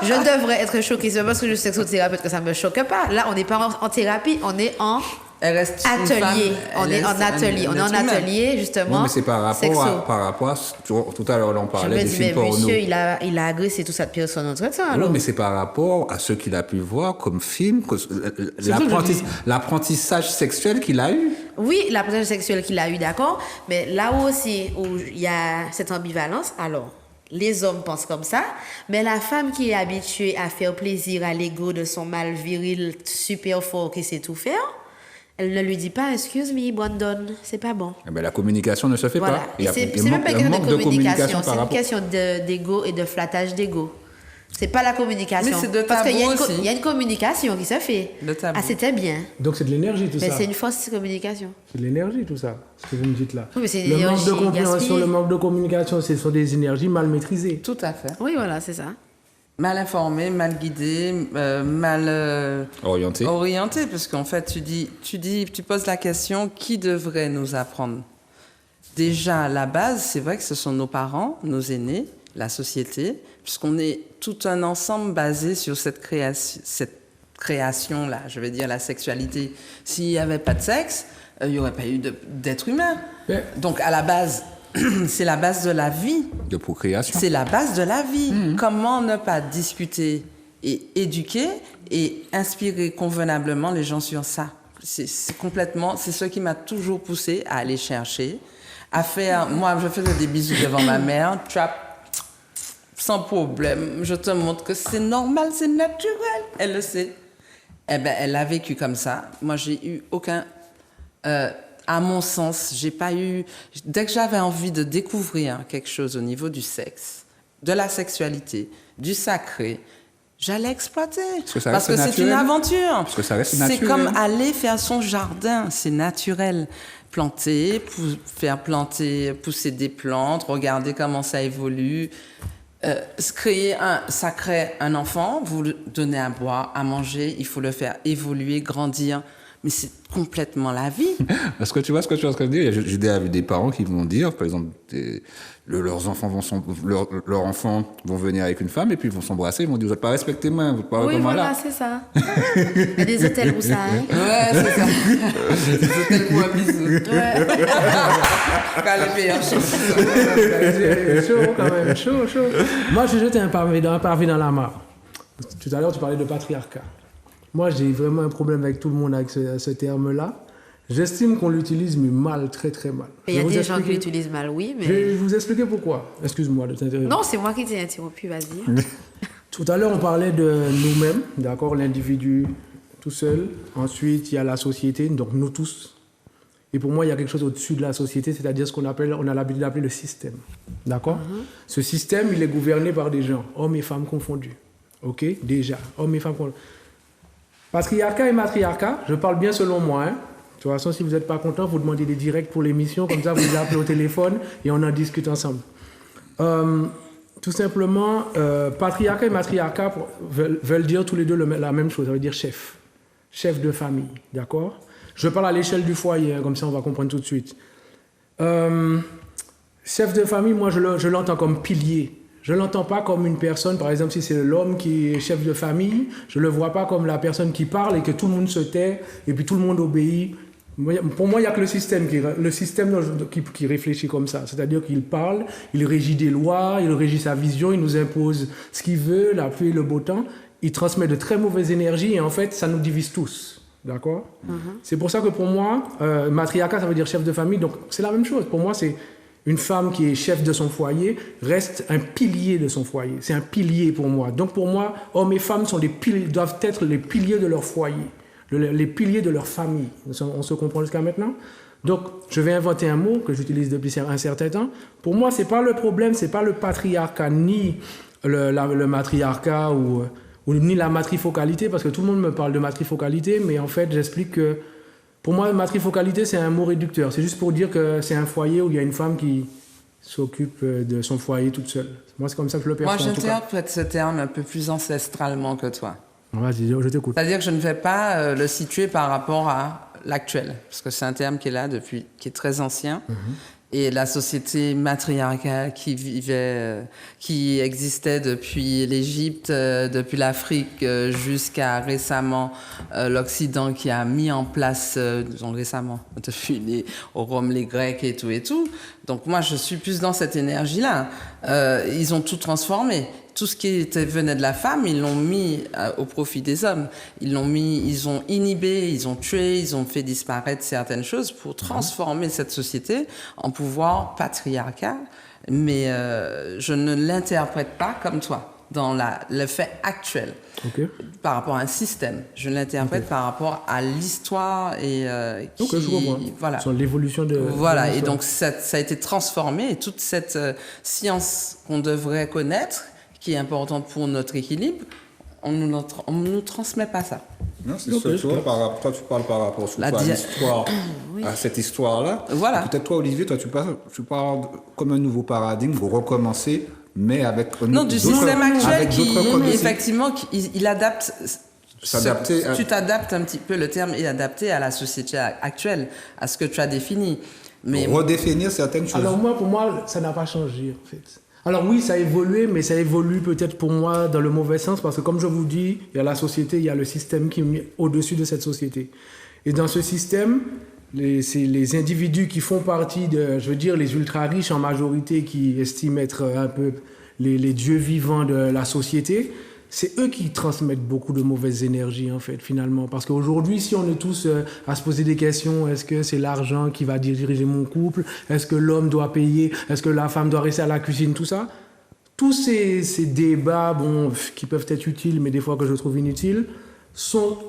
je devrais être choquée. C'est parce que je suis sexothérapeute que ça ne me choque pas. Là, on n'est pas en thérapie, on est en Elle reste une atelier. femme, On est en atelier. On est en atelier, justement. Oui, mais c'est par rapport à tout à l'heure, on Je parlait me des dis, films mais porno. monsieur, il a agressé toute cette personne entre temps. Oui, Alors. mais c'est par rapport à ce qu'il a pu voir comme film, l'apprentissage sexuel qu'il a eu. Oui, l'apprentissage sexuel qu'il a eu, d'accord. Mais là aussi, où il y a cette ambivalence, alors, les hommes pensent comme ça, mais la femme qui est habituée à faire plaisir à l'ego de son mâle viril super fort qui sait tout faire, elle ne lui dit pas « Excuse me, Brandon, c'est pas bon ». Eh ben, la communication ne se fait Voilà. pas. Et c'est même pas une question de communication, c'est une question d'ego et de flattage d'ego. C'est pas la communication. Mais c'est de parce qu'il y a tabou aussi. il y a une communication qui se fait. De tabou. Ah, c'était bien. Donc c'est de l'énergie tout Mais ça. c'est une fausse communication. C'est de l'énergie tout ça, ce que vous me dites là. Oui, mais c'est le manque l'énergie de compréhension, gaspillée. le manque de communication, ce sont des énergies mal maîtrisées. Tout à fait. Oui, voilà, c'est ça. Mal informé, mal guidé, mal orienté, parce qu'en fait, tu poses la question, qui devrait nous apprendre? Déjà, à la base, c'est vrai que ce sont nos parents, nos aînés, la société, puisqu'on est tout un ensemble basé sur cette création-là, je veux dire la sexualité. S'il n'y avait pas de sexe, il n'y aurait pas eu d'être humain. Mais- Donc, à la base, c'est la base de la vie. De procréation. C'est la base de la vie. Comment ne pas discuter et éduquer et inspirer convenablement les gens sur ça? C'est ce qui m'a toujours poussé à aller chercher, à faire. Moi, je faisais des bisous devant ma mère, trap, sans problème. Je te montre que c'est normal, c'est naturel. Elle le sait. Eh ben, elle a vécu comme ça. Moi, j'ai eu aucun. À mon sens, j'ai pas eu. Dès que j'avais envie de découvrir quelque chose au niveau du sexe, de la sexualité, du sacré, j'allais exploiter. Parce que c'est une aventure. Parce que ça reste naturel. C'est comme aller faire son jardin, c'est naturel. Planter, faire pousser des plantes, regarder comment ça évolue. Ça crée un enfant, vous le donnez à boire, à manger, il faut le faire évoluer, grandir. Mais c'est complètement la vie. Parce que tu vois ce que tu es en train de dire, j'ai des parents qui vont dire, par exemple, leurs enfants vont venir avec une femme et puis ils vont s'embrasser, ils vont dire, vous n'êtes pas respecté, vous n'êtes pas Oui, comment voilà, là. c'est ça. Il y a des hôtels où ça, hein. Ouais, c'est ça. Des hôtels pour un bisou. Ouais. Quand les meilleurs choses. Chaud quand même, chaud. Moi, je jeté un pavé dans la mare. Tout à l'heure, tu parlais de patriarcat. Moi, j'ai vraiment un problème avec tout le monde avec ce terme-là. J'estime qu'on l'utilise, mais mal, très très mal. Il y a des gens qui l'utilisent mal, oui, mais... Je vais vous expliquer pourquoi. Excuse-moi de t'interrompre. Non, c'est moi qui t'ai interrompu, vas-y. Tout à l'heure, on parlait de nous-mêmes, d'accord, l'individu tout seul. Ensuite, il y a la société, donc nous tous. Et pour moi, il y a quelque chose au-dessus de la société, c'est-à-dire ce qu'on a l'habitude d'appeler le système. D'accord? Ce système, il est gouverné par des gens, hommes et femmes confondus. OK? Déjà, hommes et femmes confondus. Patriarcat et matriarcat, je parle bien selon moi. Hein. De toute façon, si vous n'êtes pas content, vous demandez des directs pour l'émission, comme ça vous appelez au téléphone et on en discute ensemble. Tout simplement, patriarcat et matriarcat veulent dire tous les deux la même chose, ça veut dire chef. Chef de famille, d'accord? Je parle à l'échelle du foyer, hein, comme ça on va comprendre tout de suite. Chef de famille, moi je l'entends comme pilier. Je ne l'entends pas comme une personne, par exemple, si c'est l'homme qui est chef de famille, je ne le vois pas comme la personne qui parle et que tout le monde se tait et puis tout le monde obéit. Pour moi, il n'y a que le système qui réfléchit comme ça. C'est-à-dire qu'il parle, il régit des lois, il régit sa vision, il nous impose ce qu'il veut, la pluie et le beau temps. Il transmet de très mauvaises énergies et en fait, ça nous divise tous. D'accord? C'est pour ça que pour moi, matriarcat, ça veut dire chef de famille. Donc, c'est la même chose. Pour moi, c'est... Une femme qui est chef de son foyer reste un pilier de son foyer. C'est un pilier pour moi. Donc pour moi, hommes et femmes doivent être les piliers de leur foyer, les piliers de leur famille. On se comprend jusqu'à maintenant? Donc je vais inventer un mot que j'utilise depuis un certain temps. Pour moi, c'est pas le problème, c'est pas le patriarcat ni le matriarcat ou ni la matrifocalité, parce que tout le monde me parle de matrifocalité, mais en fait, j'explique que pour moi, matrifocalité, c'est un mot réducteur. C'est juste pour dire que c'est un foyer où il y a une femme qui s'occupe de son foyer toute seule. Moi, c'est comme ça que je le perçois. Moi, j'interprète ce terme un peu plus ancestralement que toi. Vas-y, je t'écoute. C'est-à-dire que je ne vais pas le situer par rapport à l'actuel, parce que c'est un terme qui est là depuis, qui est très ancien. Et la société matriarcale qui existait depuis l'Égypte, depuis l'Afrique jusqu'à récemment l'Occident qui a mis en place, disons récemment, depuis au Rome, les Grecs et tout. Donc moi, je suis plus dans cette énergie-là. Ils ont tout transformé. Tout ce qui venait de la femme, ils l'ont mis au profit des hommes. Ils ont inhibé, ils ont tué, ils ont fait disparaître certaines choses pour transformer cette société en pouvoir patriarcal. Mais je ne l'interprète pas comme toi, dans le fait actuel, par rapport à un système. Je l'interprète par rapport à l'histoire et je comprends. Voilà. Sur l'évolution de... Voilà, et donc ça a été transformé, et toute cette science qu'on devrait connaître, qui est importante pour notre équilibre, on ne nous transmet pas ça. Non, c'est sûr. Toi, tu parles par rapport à l'histoire, à cette histoire-là. Voilà. Peut-être toi, Olivier, tu parles comme un nouveau paradigme, recommencer, mais avec... Non, du système actuel qui, effectivement, il adapte... Tu t'adaptes un petit peu, le terme est adapté à la société actuelle, à ce que tu as défini. Mais redéfinir certaines choses. Alors pour moi, ça n'a pas changé, en fait. Alors oui, ça a évolué, mais ça évolue peut-être pour moi dans le mauvais sens, parce que comme je vous dis, il y a la société, il y a le système qui est mis au-dessus de cette société. Et dans ce système, c'est les individus qui font partie de, je veux dire, les ultra-riches en majorité, qui estiment être un peu les dieux vivants de la société, c'est eux qui transmettent beaucoup de mauvaises énergies, en fait, finalement. Parce qu'aujourd'hui, si on est tous à se poser des questions, est-ce que c'est l'argent qui va diriger mon couple? Est-ce que l'homme doit payer? Est-ce que la femme doit rester à la cuisine? Tout ça. Tous ces débats, qui peuvent être utiles, mais des fois que je trouve inutiles, sont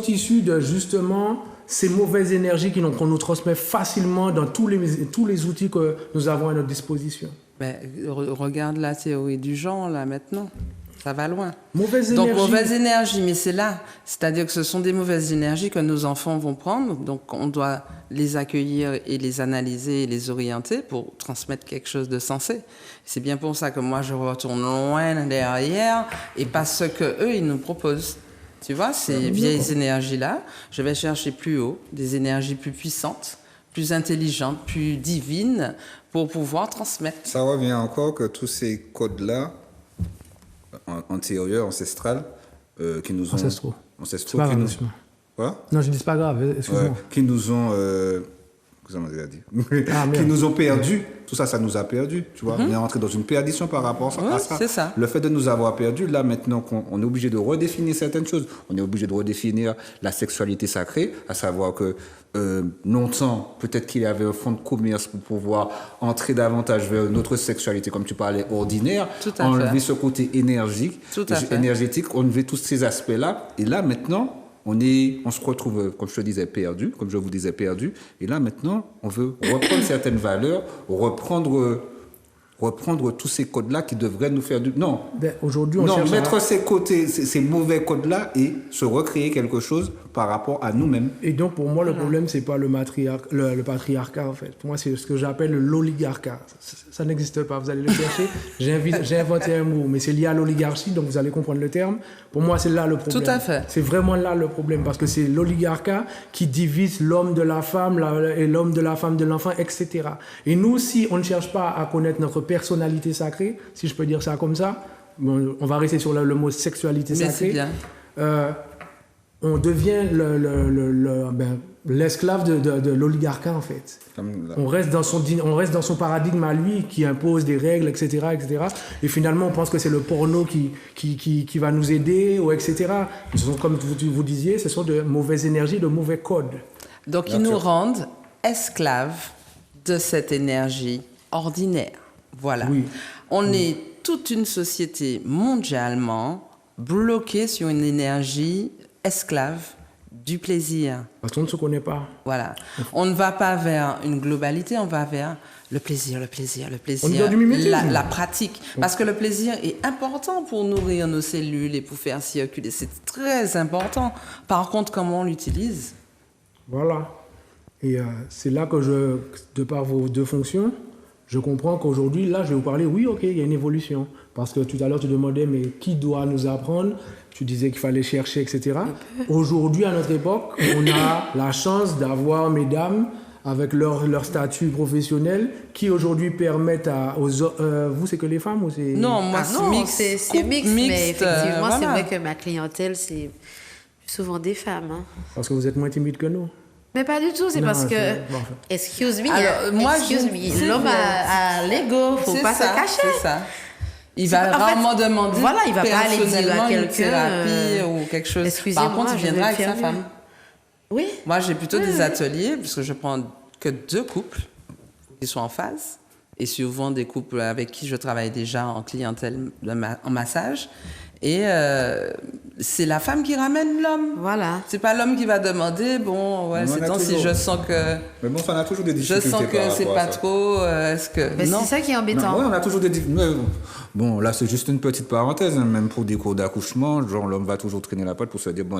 issus de, justement, ces mauvaises énergies qu'on nous transmet facilement dans tous les outils que nous avons à notre disposition. Mais regarde la théorie du genre, là, maintenant. Ça va loin. Mauvaise énergie. Donc, mauvaise énergie, mais c'est là. C'est-à-dire que ce sont des mauvaises énergies que nos enfants vont prendre. Donc, on doit les accueillir et les analyser et les orienter pour transmettre quelque chose de sensé. C'est bien pour ça que moi, je retourne loin derrière et pas ce qu'eux, ils nous proposent. Tu vois, ces vieilles énergies-là, je vais chercher plus haut, des énergies plus puissantes, plus intelligentes, plus divines, pour pouvoir transmettre. Ça revient encore que tous ces codes-là, antérieurs, ancestrales, qui nous ont... Ancestraux. Ancestraux qui nous... Quoi? Non, je dis pas grave, excuse-moi. Qui nous ont... qui nous ont perdus. Tout ça, ça nous a perdus, tu vois. On est rentré dans une perdition par rapport à ça. C'est ça. Le fait de nous avoir perdus, là, maintenant qu'on est obligé de redéfinir certaines choses, on est obligé de redéfinir la sexualité sacrée, à savoir que longtemps, peut-être qu'il y avait un fonds de commerce pour pouvoir entrer davantage vers notre sexualité, comme tu parlais, ordinaire, enlever ce côté énergétique, enlever tous ces aspects-là. Et là, maintenant, on se retrouve, comme je te disais, perdu, comme je vous disais, perdu. Et là, maintenant, on veut reprendre certaines valeurs, reprendre tous ces codes-là qui devraient nous faire du... Non, aujourd'hui, on cherche mettre ces mauvais codes-là et se recréer quelque chose par rapport à nous-mêmes. Et donc, pour moi, le problème, c'est pas le patriarcat, en fait. Pour moi, c'est ce que j'appelle l'oligarcat. Ça n'existe pas, vous allez le chercher. J'ai inventé un mot, mais c'est lié à l'oligarchie, donc vous allez comprendre le terme. Pour moi, c'est là le problème. Tout à fait. C'est vraiment là le problème, parce que c'est l'oligarcat qui divise l'homme de la femme et l'homme de la femme de l'enfant, etc. Et nous, si on ne cherche pas à connaître notre personnalité sacrée, si je peux dire ça comme ça, on va rester sur le mot sexualité sacrée. Mais c'est bien. On devient l'esclave de l'oligarcat, en fait. On reste dans son paradigme à lui, qui impose des règles, etc., etc. Et finalement, on pense que c'est le porno qui va nous aider, ou etc. Ce sont, comme vous disiez, ce sont de mauvaises énergies, de mauvais codes. Donc, ils nous rendent esclaves de cette énergie ordinaire. Voilà. Oui. On est toute une société mondialement bloquée sur une énergie esclave du plaisir. Parce qu'on ne se connaît pas. Voilà. On ne va pas vers une globalité, on va vers le plaisir, la pratique. Parce que le plaisir est important pour nourrir nos cellules et pour faire circuler. C'est très important. Par contre, comment on l'utilise? Voilà. Et c'est là que de par vos deux fonctions, Je comprends qu'aujourd'hui, là, je vais vous parler, oui, ok, il y a une évolution. Parce que tout à l'heure, tu demandais, mais qui doit nous apprendre? Tu disais qu'il fallait chercher, etc. Aujourd'hui, à notre époque, on a la chance d'avoir, mesdames, avec leur statut professionnel, qui aujourd'hui permettent vous, c'est que les femmes ou c'est... Non, moi, Non, c'est c'est mixte, mais effectivement, c'est voilà. vrai que ma clientèle, c'est souvent des femmes. Hein. Parce que vous êtes moins timide que nous. Mais pas du tout, c'est Non, parce que, bon, excuse me, Alors, moi, me, l'homme a l'ego, faut C'est pas ça, se cacher. C'est ça. Il va En fait, rarement demander voilà, il va pas aller dire à personnellement une quelqu'un, thérapie ou quelque chose. excusez-moi, Par contre, il je viendra vais avec sa faire femme. mieux. Oui. Moi, j'ai plutôt des ateliers, puisque je prends que 2 couples qui sont en phase, et souvent des couples avec qui je travaille déjà en clientèle, en massage. Et c'est la femme qui ramène l'homme. Voilà. C'est pas l'homme qui va demander, bon, ouais, Mais on c'est a temps si toujours- je sens que... Mais bon, ça, on a toujours des Je difficultés. sens que par c'est rapport à pas ça. trop... est-ce que... Mais non. c'est ça qui est Non, embêtant. ouais, on a toujours des difficultés. Bon, là, c'est juste une petite parenthèse, hein, même pour des cours d'accouchement, genre, l'homme va toujours traîner la patte pour se dire, bon,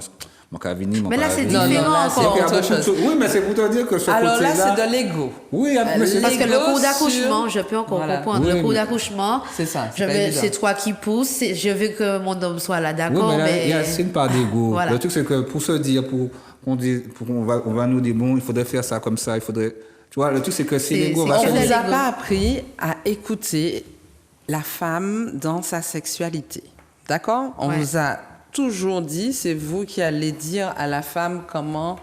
mon cavini, mon Mais là, c'est Non, différent là, c'est encore. Il y a autre beaucoup de chose. choses. Oui, mais c'est pour te dire que ce Alors là, côté-là... c'est de l'ego. Oui, mais c'est Parce que le L'ego cours d'accouchement, sur- je peux encore Voilà. comprendre. Oui, Le cours mais- d'accouchement, C'est ça, c'est pas évident. c'est toi qui pousses, je veux que mon homme soit là, Oui, d'accord, mais là, mais... c'est une part d'ego. Voilà. Le truc, c'est que pour se dire, on va nous dire, bon, il faudrait faire ça comme ça, il faudrait... Tu vois, le truc, c'est que si C'est- l'ego c'est va On se que ne dire... vous a l'ego. pas appris à écouter la femme dans sa sexualité. D'accord? On Ouais. vous a toujours dit, c'est vous qui allez dire à la femme comment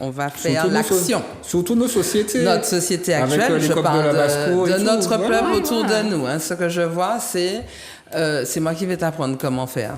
on va faire Surtout nos l'action. Surtout nos sociétés. Notre société Avec, actuelle, les je copes parle de la Basco et de tout, notre voilà. peuple autour voilà. de nous. Hein. Ce que je vois, c'est moi qui vais t'apprendre comment faire.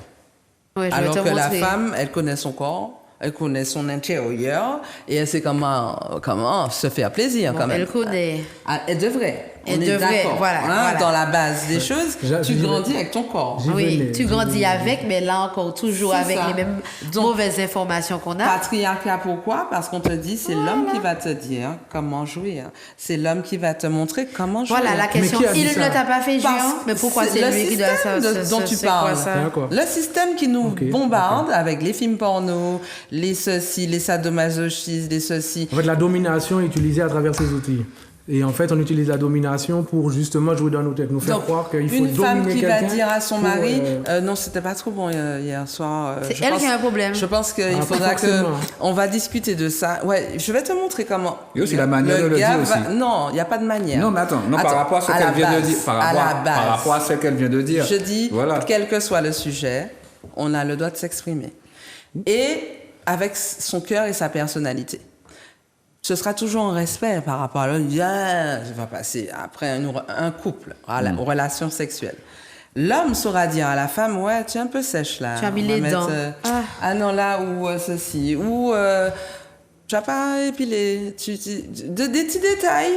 Ouais, je vais Alors te que la montrer. femme, elle connaît son corps, elle connaît son intérieur et elle sait comment se faire plaisir Bon, quand même. elle connaît. Ah, elle devrait. Elle On est devrait, d'accord. voilà, Hein, voilà. Dans la base des choses, J'y tu vais. grandis avec ton corps. J'y Oui, venais, tu j'y grandis venais. avec, mais là encore, toujours C'est avec ça. les mêmes Donc, mauvaises informations qu'on a. Patriarcat, pourquoi? Parce qu'on te dit, c'est l'homme qui va te dire comment jouer. C'est l'homme qui va te montrer comment jouer. Voilà la question. qui a dit Il ça? ne t'a pas fait Parce jouer, mais pourquoi c'est c'est le lui qui doit système dont tu c'est quoi parles. ça? D'accord. Le système qui nous Ok, bombarde avec les films porno, les ceci, les sadomasochistes, les ceci. En fait, la domination est utilisée à travers ces outils. Et en fait, on utilise la domination pour justement jouer dans nos têtes, nous faire Donc, croire qu'il faut une femme dominer qui va quelqu'un dire à son pour, mari, non, c'était pas trop bon hier soir. C'est je elle pense- qui a un problème. Je pense qu'il Ah, pas faudra que forcément. on va discuter de ça. Ouais, je vais te montrer comment. Il y a aussi la manière de le gars dire aussi. Non, il n'y a pas de manière. Non, mais attends, par rapport à ce qu'elle vient de dire. Par rapport à ce qu'elle vient de dire. Je dis, Voilà. quel que soit le sujet, on a le droit de s'exprimer. Et avec son cœur et sa personnalité. Ce sera toujours un respect par rapport à l'autre. Il dit, ah, je vais passer après un couple, aux relations sexuelles. L'homme saura dire à la femme, ouais, tu es un peu sèche là. Tu as mis On va les mettre, dents. Ah non, là, ou ceci. Ou tu n'as pas épilé. Des petits détails.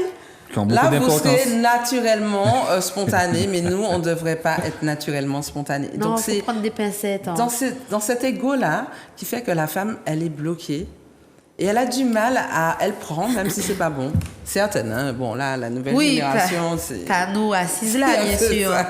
Qui ont beaucoup Là, vous d'importance. serez naturellement spontané, mais nous, on ne devrait pas être naturellement spontané. Non, Donc, il faut c'est prendre des pincettes. hein. dans cet ego-là qui fait que la femme, elle est bloquée. Et elle a du mal elle prend, même si c'est pas bon. Certaines, hein. Bon, là, la nouvelle Oui, génération, c'est... t'as nous assises là, bien C'est sûr. ça.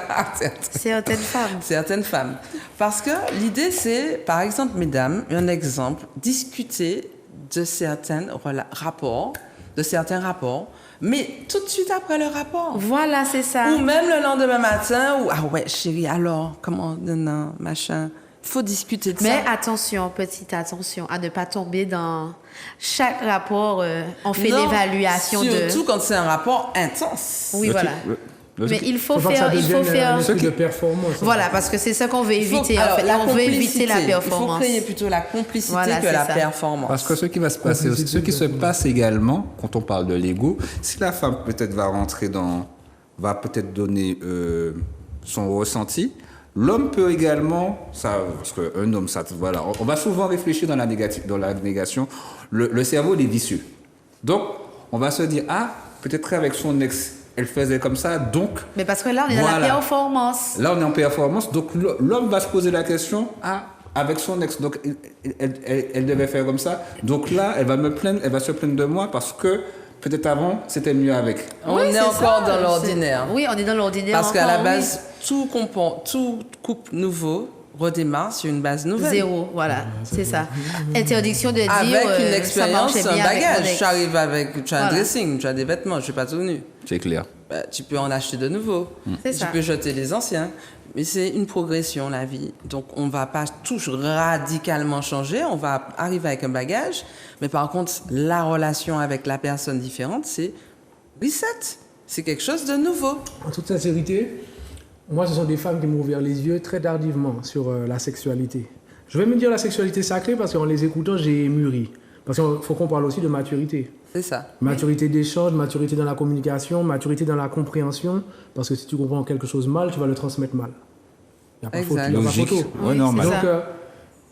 Certaines femmes. Certaines femmes. Parce que l'idée, c'est, par exemple, mesdames, un exemple, discuter de certains rapports, mais tout de suite après le rapport. Voilà, c'est ça. Ou même le lendemain matin, ou ah ouais, chérie, alors, comment, non, machin. Il faut discuter de Mais ça. attention, petite attention, à ne pas tomber dans chaque rapport. On fait Non, l'évaluation de. Surtout quand c'est un rapport intense. Oui, Le voilà. truc- le Mais truc- il faut pas que ça faire. Il faut devienne un faire. esprit de performance. Voilà, parce que c'est ça qu'on veut éviter. Alors, en fait. la On veut éviter la complicité. performance. Il faut créer plutôt la complicité Voilà, que c'est la ça. performance. Parce que ce qui va se passer, Complicité, ce qui se exactement. passe également, quand on parle de l'ego, si la femme peut-être va peut-être donner son ressenti, l'homme peut également, parce qu'un homme, voilà, on va souvent réfléchir dans la négation. Le cerveau, il est vicieux. Donc, on va se dire, ah, peut-être avec son ex, elle faisait comme ça, donc Mais parce que là, on est dans la Voilà. performance. là, on est en performance. Donc, l'homme va se poser la question, ah, avec son ex, donc elle devait faire comme ça. Donc là, elle va se plaindre de moi parce que peut-être avant, c'était mieux avec. On Oui, est c'est encore ça, dans l'ordinaire. Oui, on est dans l'ordinaire. Parce qu'à la encore, base, tout couple nouveau redémarre sur une base oui. nouvelle. Zéro, voilà, c'est ça. Interdiction de dire. Avec une ça expérience, marchait un bien avec mon bagage. ex. Tu arrives avec, tu as un Voilà. dressing, tu as des vêtements, je suis pas tout nu. C'est clair. tu peux en acheter de nouveaux. C'est Tu ça. peux jeter les anciens. Mais c'est une progression, la vie. Donc, on ne va pas tous radicalement changer. On va arriver avec un bagage. Mais par contre, la relation avec la personne différente, c'est reset. C'est quelque chose de nouveau. En toute sincérité, moi, ce sont des femmes qui m'ont ouvert les yeux très tardivement sur la sexualité. Je vais me dire la sexualité sacrée parce qu'en les écoutant, j'ai mûri. Parce qu'il faut qu'on parle aussi de maturité. C'est ça. Maturité d'échange, maturité dans la communication, maturité dans la compréhension. Parce que si tu comprends quelque chose mal, tu vas le transmettre mal. Il n'y a pas photo. Exact. Il y a pas Logique. photo. Ouais, Oui, normal. c'est Donc, ça.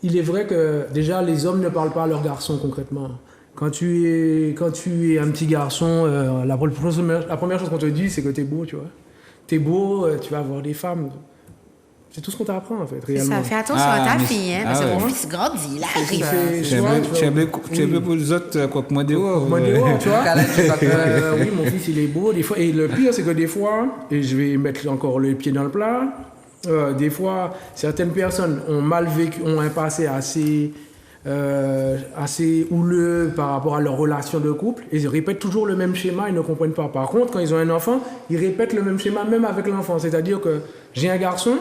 il est vrai que déjà, les hommes ne parlent pas à leurs garçons concrètement. Quand tu es un petit garçon, la première chose qu'on te dit, c'est que tu es beau, tu vois. Tu es beau, tu vas avoir des femmes. C'est tout ce qu'on t'apprend, en fait, C'est réellement. ça, fais attention Ah, à ta mais fille, hein, c'est- parce ah que mon ouais. fils grandit, là, Tu arrive. fais Tu soit, es oui. bien pour les autres, quoi que moi dehors. Moi, ouais. dehors, tu vois. Calais, tu vas faire- Oui, mon fils, il est beau. Des fois, et le pire, c'est que des fois, et je vais mettre encore le pied dans le plat, des fois, certaines personnes ont mal vécu, ont un passé assez houleux par rapport à leur relation de couple, et ils répètent toujours le même schéma, ils ne comprennent pas. Par contre, quand ils ont un enfant, ils répètent le même schéma même avec l'enfant. C'est-à-dire que j'ai un garçon,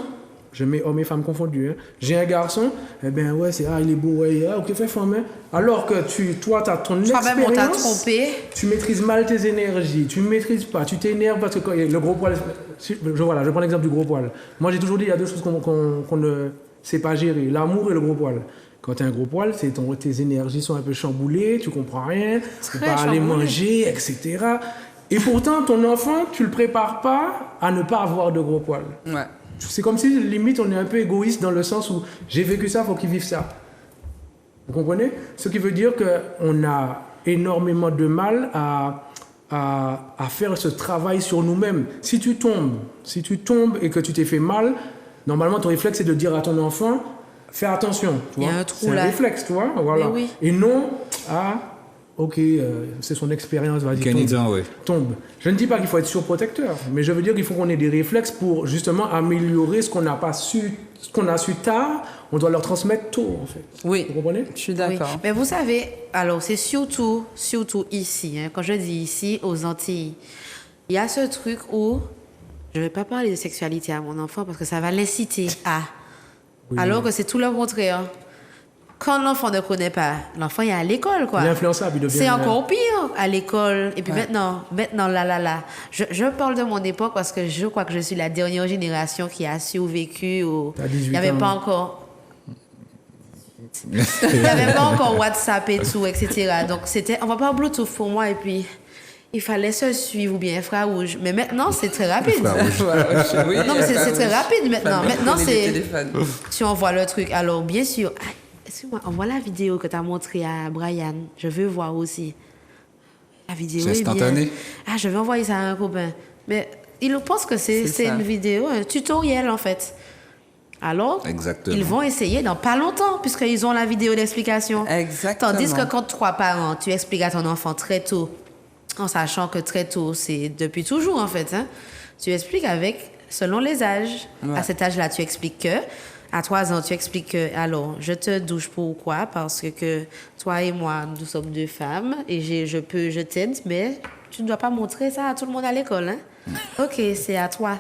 je mets hommes et femmes confondus, hein. J'ai un garçon, eh ben ouais, il est beau, ouais, ok, fais femme, hein. Alors que toi, tu as ton Toi-même, on t'a expérience, trompé. tu maîtrises mal tes énergies, tu ne maîtrises pas, tu t'énerves parce que quand le gros poil, je prends l'exemple du gros poil. Moi, j'ai toujours dit, il y a deux choses qu'on ne sait pas gérer, l'amour et le gros poil. Quand tu as un gros poil, tes énergies sont un peu chamboulées, tu comprends rien, tu peux pas aller chamboulées. manger, etc. Et pourtant, ton enfant, tu le prépares pas à ne pas avoir de gros poil. Ouais. C'est comme si, limite, on est un peu égoïste dans le sens où j'ai vécu ça, il faut qu'il vive ça. Vous comprenez? Ce qui veut dire qu'on a énormément de mal à faire ce travail sur nous-mêmes. Si tu tombes et que tu t'es fait mal, normalement, ton réflexe, c'est de dire à ton enfant, fais attention. Tu Il y a vois. un trou c'est là. un réflexe, tu vois. Voilà. Mais oui. Et non, ok, c'est son expérience, vas-y, Canadien, ouais. tombe. Je ne dis pas qu'il faut être surprotecteur, mais je veux dire qu'il faut qu'on ait des réflexes pour justement améliorer ce qu'on n'a pas su, ce qu'on a su tard, on doit leur transmettre tôt, en fait. Oui. Vous comprenez? Je suis Oui. d'accord. Mais vous savez, alors c'est surtout ici, hein, quand je dis ici, aux Antilles, il y a ce truc où je ne vais pas parler de sexualité à mon enfant parce que ça va l'inciter à. Oui. Alors que c'est tout le contraire. Quand l'enfant ne connaît pas, l'enfant est à l'école, quoi. Il est influençable, il devient... C'est encore pire à l'école. Et puis maintenant, là. Je parle de mon époque parce que je crois que je suis la dernière génération qui a survécu. T'as 18 Il n'y avait ans. pas encore... Il n'y avait pas encore WhatsApp et tout, etc. Donc, c'était... On va pas Bluetooth pour moi. Et puis, il fallait se suivre ou bien Frère Rouge. Mais maintenant, c'est très rapide. Oui, Non, mais c'est très rapide maintenant. Maintenant, c'est... c'est... Tu envoies le truc. Alors, bien sûr... Ah, excuse-moi, envoie la vidéo que tu as montrée à Brian. Je veux voir aussi. La vidéo C'est est bien. instantané? Ah, je vais envoyer ça à un copain. Mais il pense que c'est ça. une vidéo, un tutoriel, en fait. Alors, Exactement. ils vont essayer dans pas longtemps, puisqu'ils ont la vidéo d'explication. Exactement. Tandis que quand 3 parents, tu expliques à ton enfant très tôt, en sachant que très tôt, c'est depuis toujours, en fait, hein, tu expliques selon les âges. Ouais. À cet âge-là, tu expliques que... À 3 ans, tu expliques que, alors, je te douche pourquoi? Parce que toi et moi, nous sommes 2 femmes et je t'aide, mais tu ne dois pas montrer ça à tout le monde à l'école, hein? Ok, c'est à toi.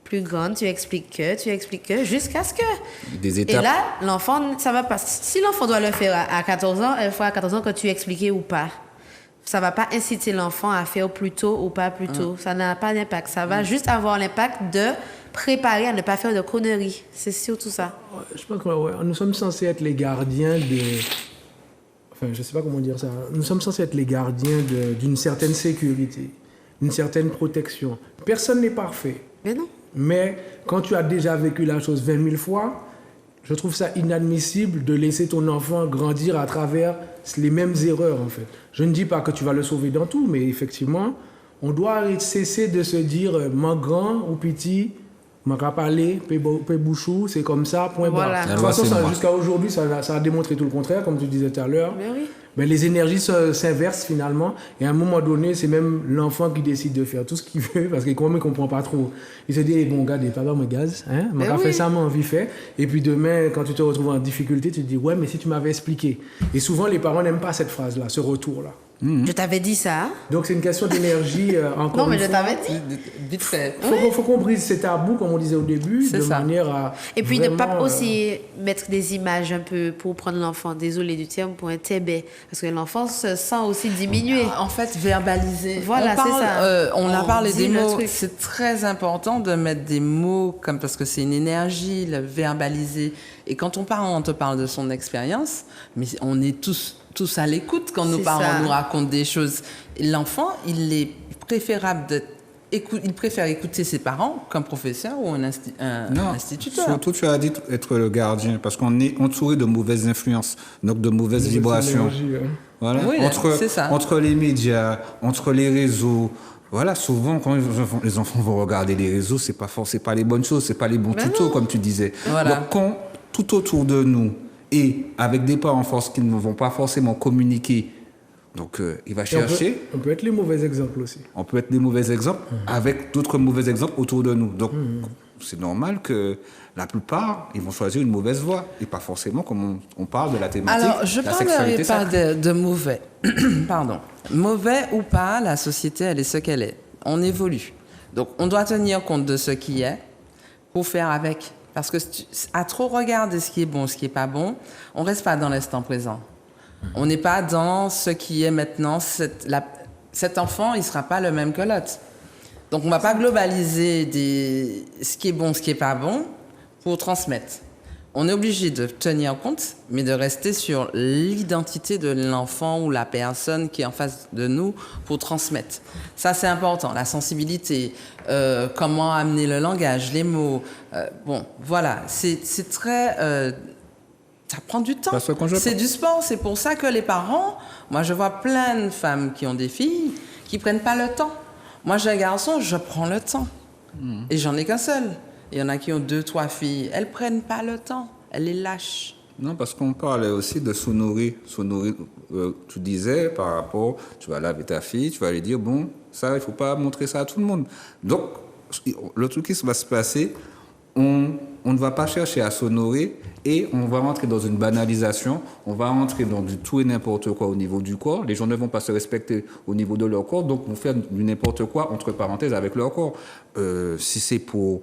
Plus grande, tu expliques que, jusqu'à ce que... Des Et étapes. là, l'enfant, ça va pas... Si l'enfant doit le faire à 14 ans, il faut à 14 ans que tu expliques ou pas. Ça va pas inciter l'enfant à faire plus tôt ou pas plus tôt. Ça n'a pas d'impact. Ça va juste avoir l'impact de préparer à ne pas faire de conneries. C'est surtout ça. Je pense que nous sommes censés être les gardiens de... Enfin, je sais pas comment dire ça. Nous sommes censés être les gardiens d'une certaine sécurité, d'une certaine protection. Personne n'est parfait. Mais non. Mais quand tu as déjà vécu la chose 20 000 fois, je trouve ça inadmissible de laisser ton enfant grandir à travers les mêmes erreurs, en fait. Je ne dis pas que tu vas le sauver dans tout, mais effectivement, on doit cesser de se dire « mon grand ou petit ». M'a parlé, bouchou, c'est comme ça, point Voilà. barre. De La toute loi, façon, c'est moi. jusqu'à aujourd'hui, ça a démontré tout le contraire, comme tu disais tout à l'heure. Mais oui. Mais les énergies s'inversent finalement. Et à un moment donné, c'est même l'enfant qui décide de faire tout ce qu'il veut parce qu'il ne comprend pas trop. Il se dit, eh, bon, regarde, papa me gaz, hein, m'a oui. fait ça, m'a envie fait. Et puis demain, quand tu te retrouves en difficulté, tu te dis, ouais, mais si tu m'avais expliqué. Et souvent, les parents n'aiment pas cette phrase-là, ce retour-là. Je t'avais dit ça. Donc c'est une question d'énergie encore Non, mais une je fois. t'avais dit. Vite fait. Faut qu'on brise ces tabous, comme on disait au début, C'est de ça. manière à. Et puis de vraiment, pas aussi mettre des images un peu pour prendre l'enfant, désolé du terme, pour un tébé. Parce que l'enfant se sent aussi diminué. En fait, verbaliser. Voilà, on c'est ça. On a On parlé dit des le mots. truc. C'est très important de mettre des mots comme parce que c'est une énergie, le verbaliser. Et quand on te parle de son expérience, mais on est tous à l'écoute quand nos C'est parents ça. nous racontent des choses. Et l'enfant, il est préférable il préfère écouter ses parents qu'un professeur ou un instituteur. Surtout, tu as dit être le gardien, parce qu'on est entouré de mauvaises influences, donc de mauvaises cette vibrations. énergie, Voilà. Oui, c'est ça. Entre les médias, entre les réseaux. Voilà, souvent, quand les enfants vont regarder les réseaux, c'est pas les bonnes choses, c'est pas les bons tutos, comme tu disais. Voilà. Donc, quand tout autour de nous, et avec des parents en force qui ne vont pas forcément communiquer, donc il va Et chercher. on peut être les mauvais exemples aussi. On peut être des mauvais exemples avec d'autres mauvais exemples autour de nous. Donc, c'est normal que la plupart, ils vont choisir une mauvaise voie. Et pas forcément comme on parle de la thématique. Alors, je la ne parlerai sexualité pas sacrée. de mauvais. Pardon. Mauvais ou pas, la société, elle est ce qu'elle est. On évolue. Donc, on doit tenir compte de ce qui est pour faire avec. Parce que à trop regarder ce qui est bon, ce qui n'est pas bon, on ne reste pas dans l'instant présent. On n'est pas dans ce qui est maintenant. Cet enfant, il ne sera pas le même que l'autre. Donc, on ne va pas globaliser ce qui est bon, ce qui n'est pas bon pour transmettre. On est obligé de tenir compte, mais de rester sur l'identité de l'enfant ou la personne qui est en face de nous pour transmettre. Ça, c'est important. La sensibilité, comment amener le langage, les mots. Bon, voilà. C'est très... ça prend du temps. C'est du sport. C'est pour ça que les parents... Moi, je vois plein de femmes qui ont des filles qui ne prennent pas le temps. Moi, j'ai un garçon, je prends le temps. Et j'en ai qu'un seul. Il y en a qui ont 2, 3 filles. Elles ne prennent pas le temps. Elles les lâchent. Non, parce qu'on parlait aussi de sous-nourrir. Tu disais par rapport, tu vas laver ta fille, tu vas lui dire, bon, ça, il ne faut pas montrer ça à tout le monde. Donc, le truc qui va se passer, on ne va pas chercher à s'honorer et on va rentrer dans une banalisation, on va rentrer dans du tout et n'importe quoi au niveau du corps. Les gens ne vont pas se respecter au niveau de leur corps, donc vont faire du n'importe quoi, entre parenthèses, avec leur corps. Si c'est pour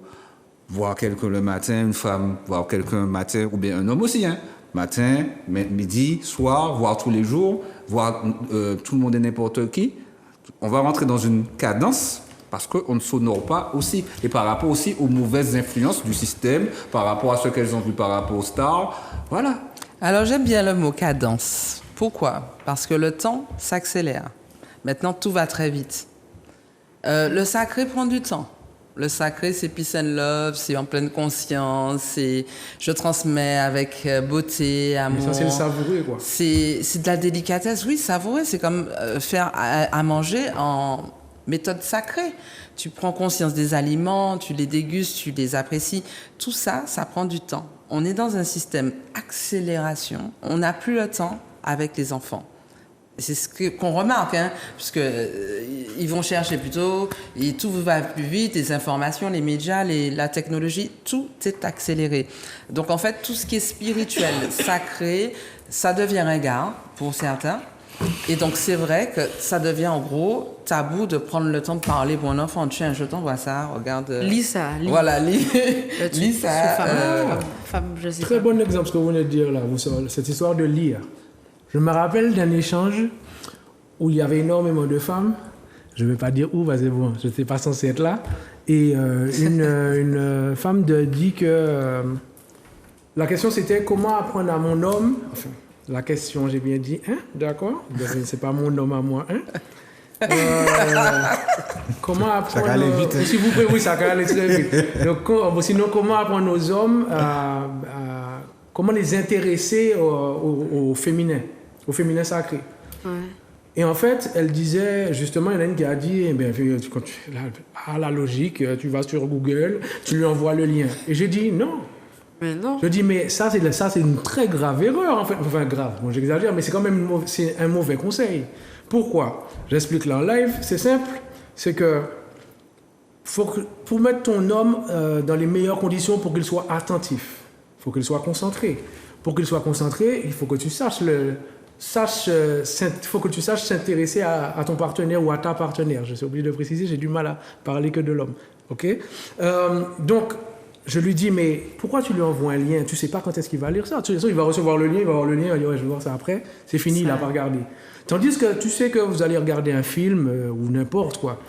voir quelqu'un le matin, une femme voir quelqu'un le matin, ou bien un homme aussi, hein, matin, midi, soir, voir tous les jours, voir tout le monde et n'importe qui, on va rentrer dans une cadence parce qu'on ne s'honore pas aussi. Et par rapport aussi aux mauvaises influences du système, par rapport à ce qu'elles ont vu par rapport aux stars. Voilà. Alors, j'aime bien le mot cadence. Pourquoi ? Parce que le temps s'accélère. Maintenant, tout va très vite. Le sacré prend du temps. Le sacré, c'est peace and love, c'est en pleine conscience, c'est je transmets avec beauté, amour. Mais ça, c'est le savoureux, quoi. C'est de la délicatesse, oui, savoureux. C'est comme faire à manger en méthode sacrée. Tu prends conscience des aliments, tu les dégustes, tu les apprécies. Tout ça, ça prend du temps. On est dans un système accélération. On n'a plus le temps avec les enfants. C'est ce qu'on remarque, hein, puisque ils vont chercher plutôt, et tout va plus vite, les informations, les médias, la technologie, tout est accéléré. Donc en fait, tout ce qui est spirituel, sacré, ça devient ringard pour certains. Et donc c'est vrai que ça devient en gros tabou de prendre le temps de parler pour un enfant. Tiens, je t'envoie ça, regarde. Lis ça. Voilà, lis ça. Femme, je sais Très pas. bon exemple ce que vous venez de dire là, cette histoire de lire. Je me rappelle d'un échange où il y avait énormément de femmes. Je ne vais pas dire où, parce que bon, je n'étais pas censé être là. Et une femme dit que la question c'était comment apprendre à mon homme. Enfin, la question, j'ai bien dit, hein, d'accord. C'est pas mon homme à moi, hein. Comment apprendre. Ça va aller vite. S'il vous plaît, oui, ça va aller très vite. Donc, sinon, comment apprendre aux hommes comment les intéresser au féminin sacré. Ouais. Et en fait, elle disait, justement, il y en a une qui a dit, eh bien, quand la logique, tu vas sur Google, tu lui envoies le lien. Et j'ai dit, non. Mais non. Je dis, mais ça, c'est une très grave erreur, en fait. Enfin, grave, bon, j'exagère, mais c'est quand même c'est un mauvais conseil. Pourquoi ? J'explique là en live, c'est simple. C'est que pour mettre ton homme dans les meilleures conditions pour qu'il soit attentif, il faut qu'il soit concentré. Pour qu'il soit concentré, il faut que tu saches faut que tu saches s'intéresser à ton partenaire ou à ta partenaire. Je suis obligé de préciser, j'ai du mal à parler que de l'homme. Ok. Donc, je lui dis, mais pourquoi tu lui envoies un lien? Tu sais pas quand est-ce qu'il va lire ça. De toute façon, il va recevoir le lien, il va dire, ouais, je vais voir ça après. C'est fini, il n'a pas regardé. Tandis que tu sais que vous allez regarder un film ou n'importe quoi.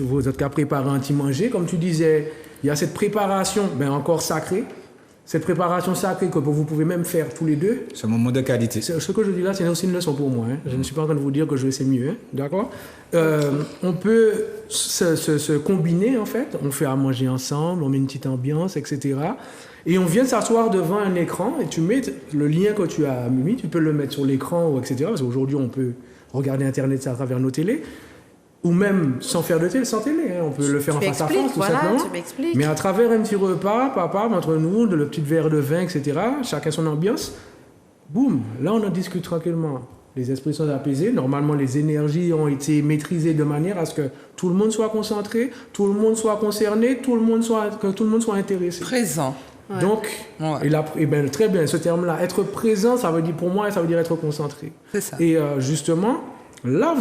Vous êtes qu'à préparer un petit manger. Comme tu disais, il y a cette préparation encore sacrée. Cette préparation sacrée que vous pouvez même faire tous les deux. C'est un moment de qualité. Ce que je dis là, c'est aussi une leçon pour moi. Hein. Je ne suis pas en train de vous dire que je sais mieux. Hein. D'accord? On peut se combiner, en fait. On fait à manger ensemble, on met une petite ambiance, etc. Et on vient s'asseoir devant un écran et tu mets le lien que tu as mis, tu peux le mettre sur l'écran, etc. Parce qu'aujourd'hui, on peut regarder Internet à travers nos télés. Ou même sans faire de télé, sans télé. Hein. On peut le faire en face à face, tout simplement. Tu m'expliques. Mais à travers un petit repas, papa, entre nous, le petit verre de vin, etc., chacun son ambiance, boum, là on en discute tranquillement. Les esprits sont apaisés. Normalement, les énergies ont été maîtrisées de manière à ce que tout le monde soit concentré, tout le monde soit concerné, que tout le monde soit intéressé. Présent. Ouais. Donc, ouais. Très bien, ce terme-là, être présent, ça veut dire être concentré. C'est ça. Et justement, là,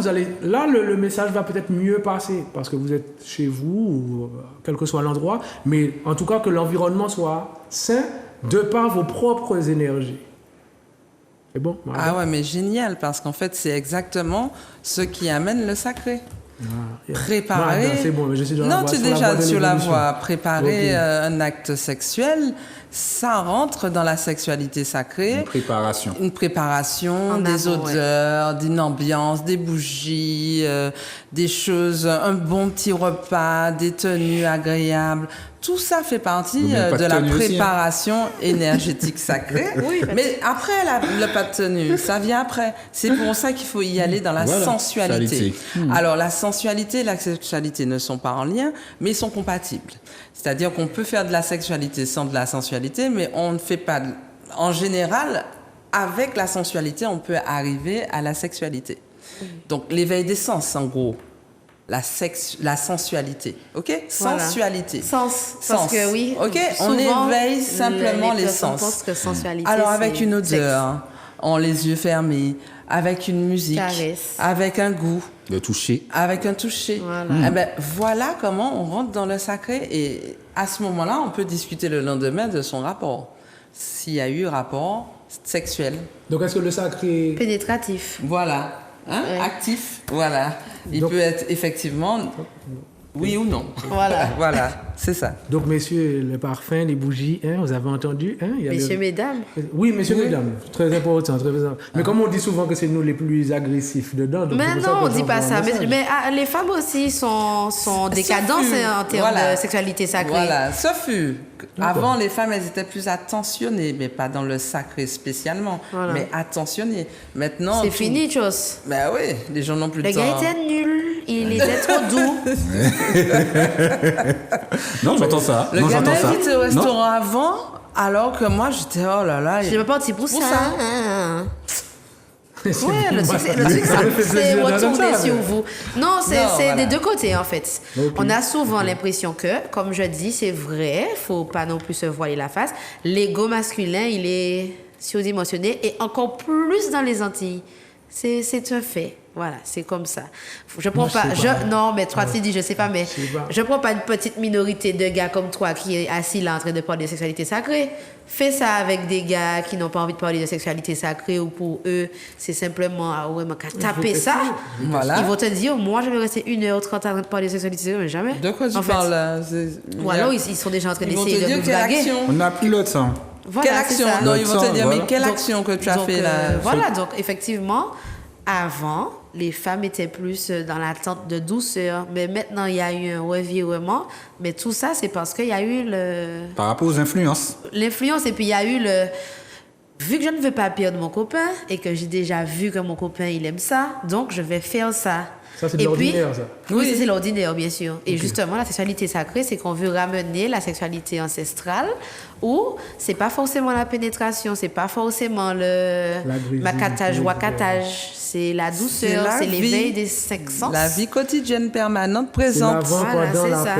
le message va peut-être mieux passer parce que vous êtes chez vous ou quel que soit l'endroit, mais en tout cas que l'environnement soit sain de par vos propres énergies. C'est bon? Voilà. Ah ouais, mais génial, parce qu'en fait, c'est exactement ce qui amène le sacré. Préparer. C'est bon, mais je suis tu es déjà sur la voie. Préparer un acte sexuel, ça rentre dans la sexualité sacrée. Une préparation, des odeurs, d'une ambiance, des bougies, des choses, un bon petit repas, des tenues agréables. Tout ça fait partie de la préparation énergétique sacrée. Oui, mais après, le pas de tenue, ça vient après. C'est pour ça qu'il faut y aller dans la sensualité. Alors, la sensualité et la sexualité ne sont pas en lien, mais ils sont compatibles. C'est-à-dire qu'on peut faire de la sexualité sans de la sensualité, mais on ne fait pas... En général, avec la sensualité, on peut arriver à la sexualité. Donc, l'éveil des sens, en gros. La sensualité, ok? Voilà. Sensualité. Sens. Parce que oui. Ok? On éveille simplement les sens. Pense que sensualité, alors avec une odeur, en les yeux fermés, avec une musique, caresse, avec un goût, le toucher, avec un toucher. Voilà. Voilà comment on rentre dans le sacré et à ce moment-là, on peut discuter le lendemain de son rapport. S'il y a eu rapport sexuel. Donc est-ce que le sacré pénétratif? Voilà. Actif, voilà. Il peut être effectivement oui ou non. Voilà. Voilà, c'est ça. Donc, messieurs, le parfum, les bougies, vous avez entendu? Messieurs, mesdames. Oui, messieurs, mesdames. Très important, très important. Mais comme on dit souvent que c'est nous les plus agressifs dedans. Donc mais non, on ne dit pas ça. Mais les femmes aussi sont décadentes en termes de sexualité sacrée. Voilà, ce fut. Avant, les femmes, elles étaient plus attentionnées, mais pas dans le sacré spécialement, mais attentionnées. Maintenant... C'est fini, chose. Ben oui, les gens n'ont plus de temps. Le gars était nul, il était trop doux. Non, j'entends ça. Le gars m'a invité au restaurant avant, alors que moi, j'étais, oh là là... Je n'ai pas parti pour ça. Ouais, le truc, c'est retourner sur vous. Non, c'est des deux côtés, en fait. Okay. On a souvent l'impression que, comme je dis, c'est vrai, il ne faut pas non plus se voiler la face. L'ego masculin, il est surdimensionné et encore plus dans les Antilles. C'est un fait. Voilà, c'est comme ça. Je prends pas. Non, mais toi, tu dis, je sais pas, mais je prends pas une petite minorité de gars comme toi qui est assis là en train de parler de sexualité sacrée. Fais ça avec des gars qui n'ont pas envie de parler de sexualité sacrée ou pour eux, c'est simplement taper ça. Voilà. Ils vont te dire, moi, je vais rester 1h30 en train de parler de sexualité sacrée, mais jamais. De quoi tu parles là? Ou alors, ils sont déjà en train d'essayer de nous blaguer. On n'a plus le temps. Voilà, quelle action? Non, ils vont te dire, mais quelle action que tu as fait là? Voilà, donc effectivement, avant, les femmes étaient plus dans l'attente de douceur. Mais maintenant, il y a eu un revirement. Mais tout ça, c'est parce qu'il y a eu Par rapport aux influences. L'influence, et puis il y a eu vu que je ne veux pas perdre mon copain, et que j'ai déjà vu que mon copain, il aime ça, donc je vais faire ça. Ça, c'est de l'ordinaire, ça. Oui, c'est l'ordinaire, bien sûr. Et justement, la sexualité sacrée, c'est qu'on veut ramener la sexualité ancestrale où c'est pas forcément la pénétration, c'est pas forcément le macatage, wakatage. C'est la douceur, c'est l'éveil des cinq sens. La vie quotidienne permanente, présente,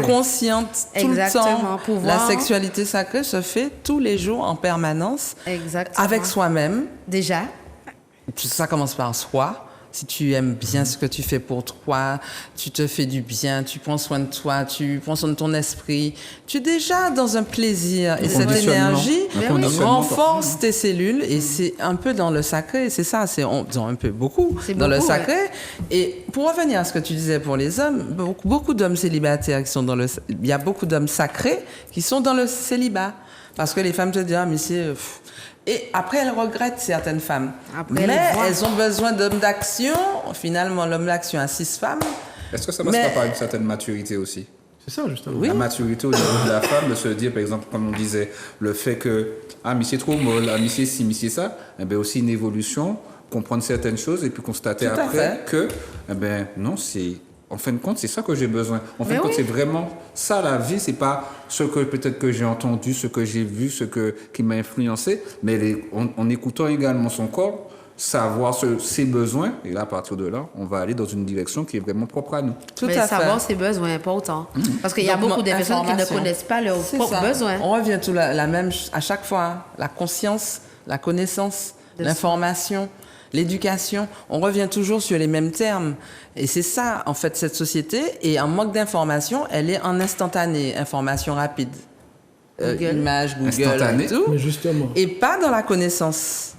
consciente, tout le temps. La sexualité sacrée se fait tous les jours en permanence. Exactement. Avec soi-même. Déjà. ça commence par soi. Si tu aimes bien ce que tu fais pour toi, tu te fais du bien, tu prends soin de toi, tu prends soin de ton esprit, tu es déjà dans un plaisir. Et cette énergie renforce tes cellules et c'est un peu dans le sacré. C'est ça, un peu beaucoup dans le sacré. Ouais. Et pour revenir à ce que tu disais pour les hommes, beaucoup d'hommes célibataires qui sont il y a beaucoup d'hommes sacrés qui sont dans le célibat. Parce que les femmes te disent, mais c'est... Et après, elles regrettent certaines femmes. Mais elles ont besoin d'hommes d'action. Finalement, l'homme d'action a 6 femmes. Est-ce que ça passe pas par une certaine maturité aussi? C'est ça, justement. Oui. La maturité au niveau de la femme, de se dire, par exemple, comme on disait, le fait que, mais c'est trop molle, mais c'est ci, mais c'est ça, eh bien aussi une évolution, comprendre certaines choses et puis constater après que, non, c'est... En fin de compte, c'est ça que j'ai besoin. En fin de compte, c'est vraiment ça la vie. C'est pas ce que peut-être que j'ai entendu, ce que j'ai vu, qui m'a influencé, mais en écoutant également son corps, savoir ses besoins. Et là, à partir de là, on va aller dans une direction qui est vraiment propre à nous. Mais savoir ses besoins est important. Parce qu'il y a beaucoup de personnes qui ne connaissent pas leurs propres besoins. On revient tout la même à chaque fois. La conscience, la connaissance, l'information. L'éducation, on revient toujours sur les mêmes termes. Et c'est ça, en fait, cette société. Et en manque d'information, elle est en instantané, information rapide. Images, Google et tout. Mais justement. Et pas dans la connaissance.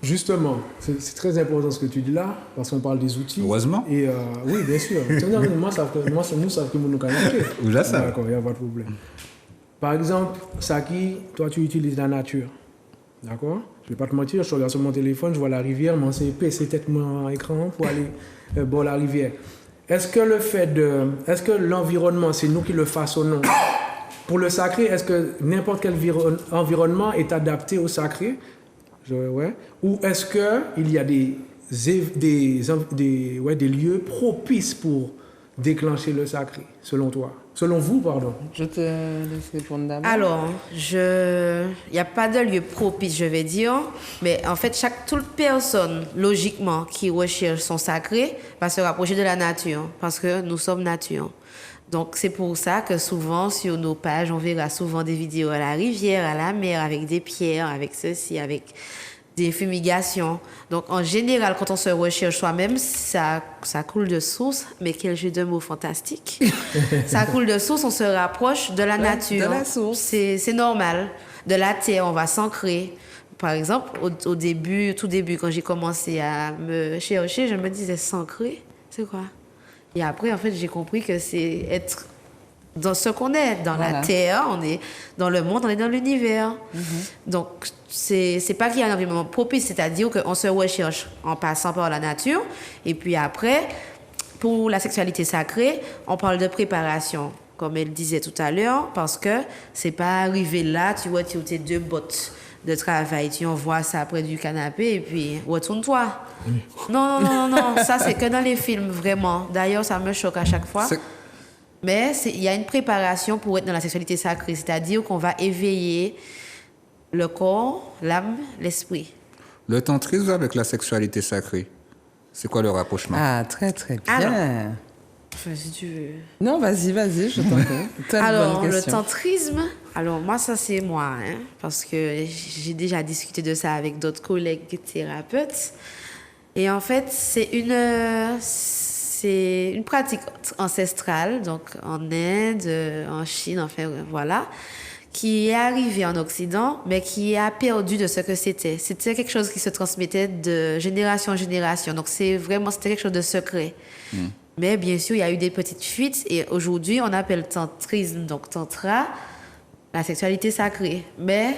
Justement, c'est très important ce que tu dis là, parce qu'on parle des outils. Heureusement. Et oui, bien sûr. Nous savons que nous connaissons. Là, ça. D'accord, il n'y a pas de problème. Par exemple, Saki, toi, tu utilises la nature. D'accord? Je ne vais pas te mentir, je regarde sur mon téléphone, je vois la rivière, mon CP, c'est peut-être mon écran pour aller boire la rivière. Est-ce que l'environnement, c'est nous qui le façonnons? Pour le sacré, est-ce que n'importe quel environnement est adapté au sacré? Ou est-ce qu'il y a des lieux propices pour déclencher le sacré, selon toi? Selon vous, pardon. Je te laisse répondre d'abord. Alors, il n'y a pas de lieu propice, je vais dire, mais en fait, toute personne, logiquement, qui recherche son sacré, va se rapprocher de la nature, parce que nous sommes nature. Donc, c'est pour ça que souvent, sur nos pages, on verra souvent des vidéos à la rivière, à la mer, avec des pierres, avec ceci, avec des fumigations. Donc, en général, quand on se recherche soi-même, ça coule de source. Mais quel jeu de mots fantastique. Ça coule de source, on se rapproche de la nature. De la source. C'est normal. De la terre, on va s'ancrer. Par exemple, tout début, quand j'ai commencé à me chercher, je me disais, s'ancrer, c'est quoi? Et après, en fait, j'ai compris que c'est être dans ce qu'on est, dans la terre, on est dans le monde, on est dans l'univers. Donc, c'est pas qu'il y a un environnement propice, c'est-à-dire qu'on se recherche en passant par la nature. Et puis après, pour la sexualité sacrée, on parle de préparation, comme elle disait tout à l'heure, parce que c'est pas arrivé là, tu vois, tu as tes 2 bottes de travail, tu envoies ça près du canapé et puis retourne-toi. Non, ça c'est que dans les films, vraiment. D'ailleurs, ça me choque à chaque fois. Mais il y a une préparation pour être dans la sexualité sacrée, c'est-à-dire qu'on va éveiller le corps, l'âme, l'esprit. Le tantrisme avec la sexualité sacrée, c'est quoi le rapprochement? Ah, très très bien. Alors, si tu veux. Non, vas-y, je t'en prie. Alors, le tantrisme, moi, ça c'est moi, parce que j'ai déjà discuté de ça avec d'autres collègues thérapeutes. Et en fait, c'est une pratique ancestrale, donc en Inde, en Chine, enfin voilà, qui est arrivée en Occident, mais qui a perdu de ce que c'était. C'était quelque chose qui se transmettait de génération en génération, donc c'était quelque chose de secret. Mais bien sûr, il y a eu des petites fuites, et aujourd'hui, on appelle tantrisme, donc tantra, la sexualité sacrée. Mais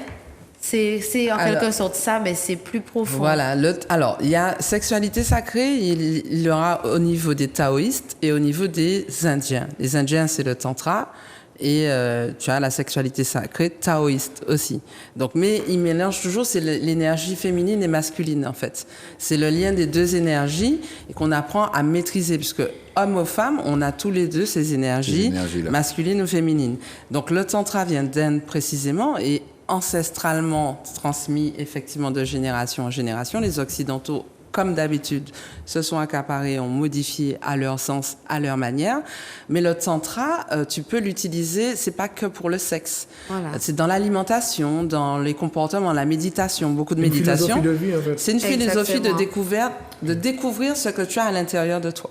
c'est en quelque sorte ça, mais c'est plus profond. Voilà. Alors, il y a sexualité sacrée, il y aura au niveau des taoïstes et au niveau des Indiens. Les Indiens, c'est le tantra. Et tu as la sexualité sacrée taoïste aussi. Donc, mais ils mélangent toujours, c'est l'énergie féminine et masculine en fait. C'est le lien des 2 énergies et qu'on apprend à maîtriser, puisque homme ou femme, on a tous les 2 ces énergies masculines ou féminines. Donc le tantra vient d'Inde précisément et ancestralement transmis effectivement de génération en génération. Les Occidentaux comme d'habitude, se sont accaparés, ont modifié à leur sens, à leur manière. Mais le tantra, tu peux l'utiliser, c'est pas que pour le sexe. Voilà. C'est dans l'alimentation, dans les comportements, la méditation, beaucoup de méditation. Une philosophie de vie, en fait. C'est une philosophie de Exactement. découverte, de découvrir ce que tu as à l'intérieur de toi.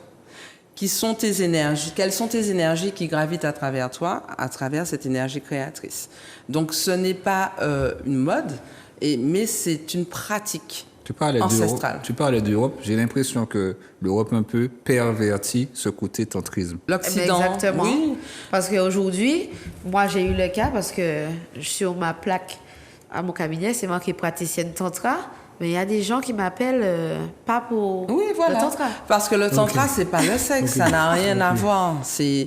Qui sont tes énergies? Quelles sont tes énergies qui gravitent à travers toi, à travers cette énergie créatrice? Donc, ce n'est pas une mode, mais c'est une pratique ancestrale. Tu parlais d'Europe. J'ai l'impression que l'Europe un peu pervertit ce côté tantrisme. L'Occident, Exactement. oui. Parce qu'aujourd'hui, moi, j'ai eu le cas parce que sur ma plaque à mon cabinet, c'est marqué praticienne tantra. Mais il y a des gens qui m'appellent pas pour Oui, voilà. le tantra. Parce que le tantra, c'est pas le sexe, ça n'a rien à voir. C'est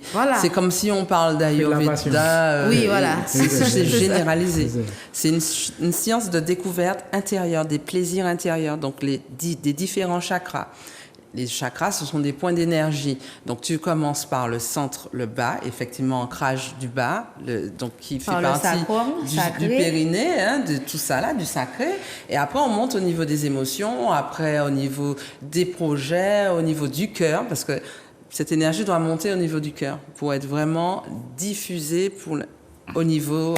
comme si on parle d'Ayurveda. Oui, voilà. C'est généralisé. C'est C'est une science de découverte intérieure, des plaisirs intérieurs, donc des différents chakras. Les chakras, ce sont des points d'énergie. Donc, tu commences par le centre, le bas, effectivement, ancrage du bas, donc qui fait Par le partie sacrum, du sacré. périnée, hein, de tout ça là, du sacré. Et après, on monte au niveau des émotions, après au niveau des projets, au niveau du cœur, parce que cette énergie doit monter au niveau du cœur pour être vraiment diffusée au niveau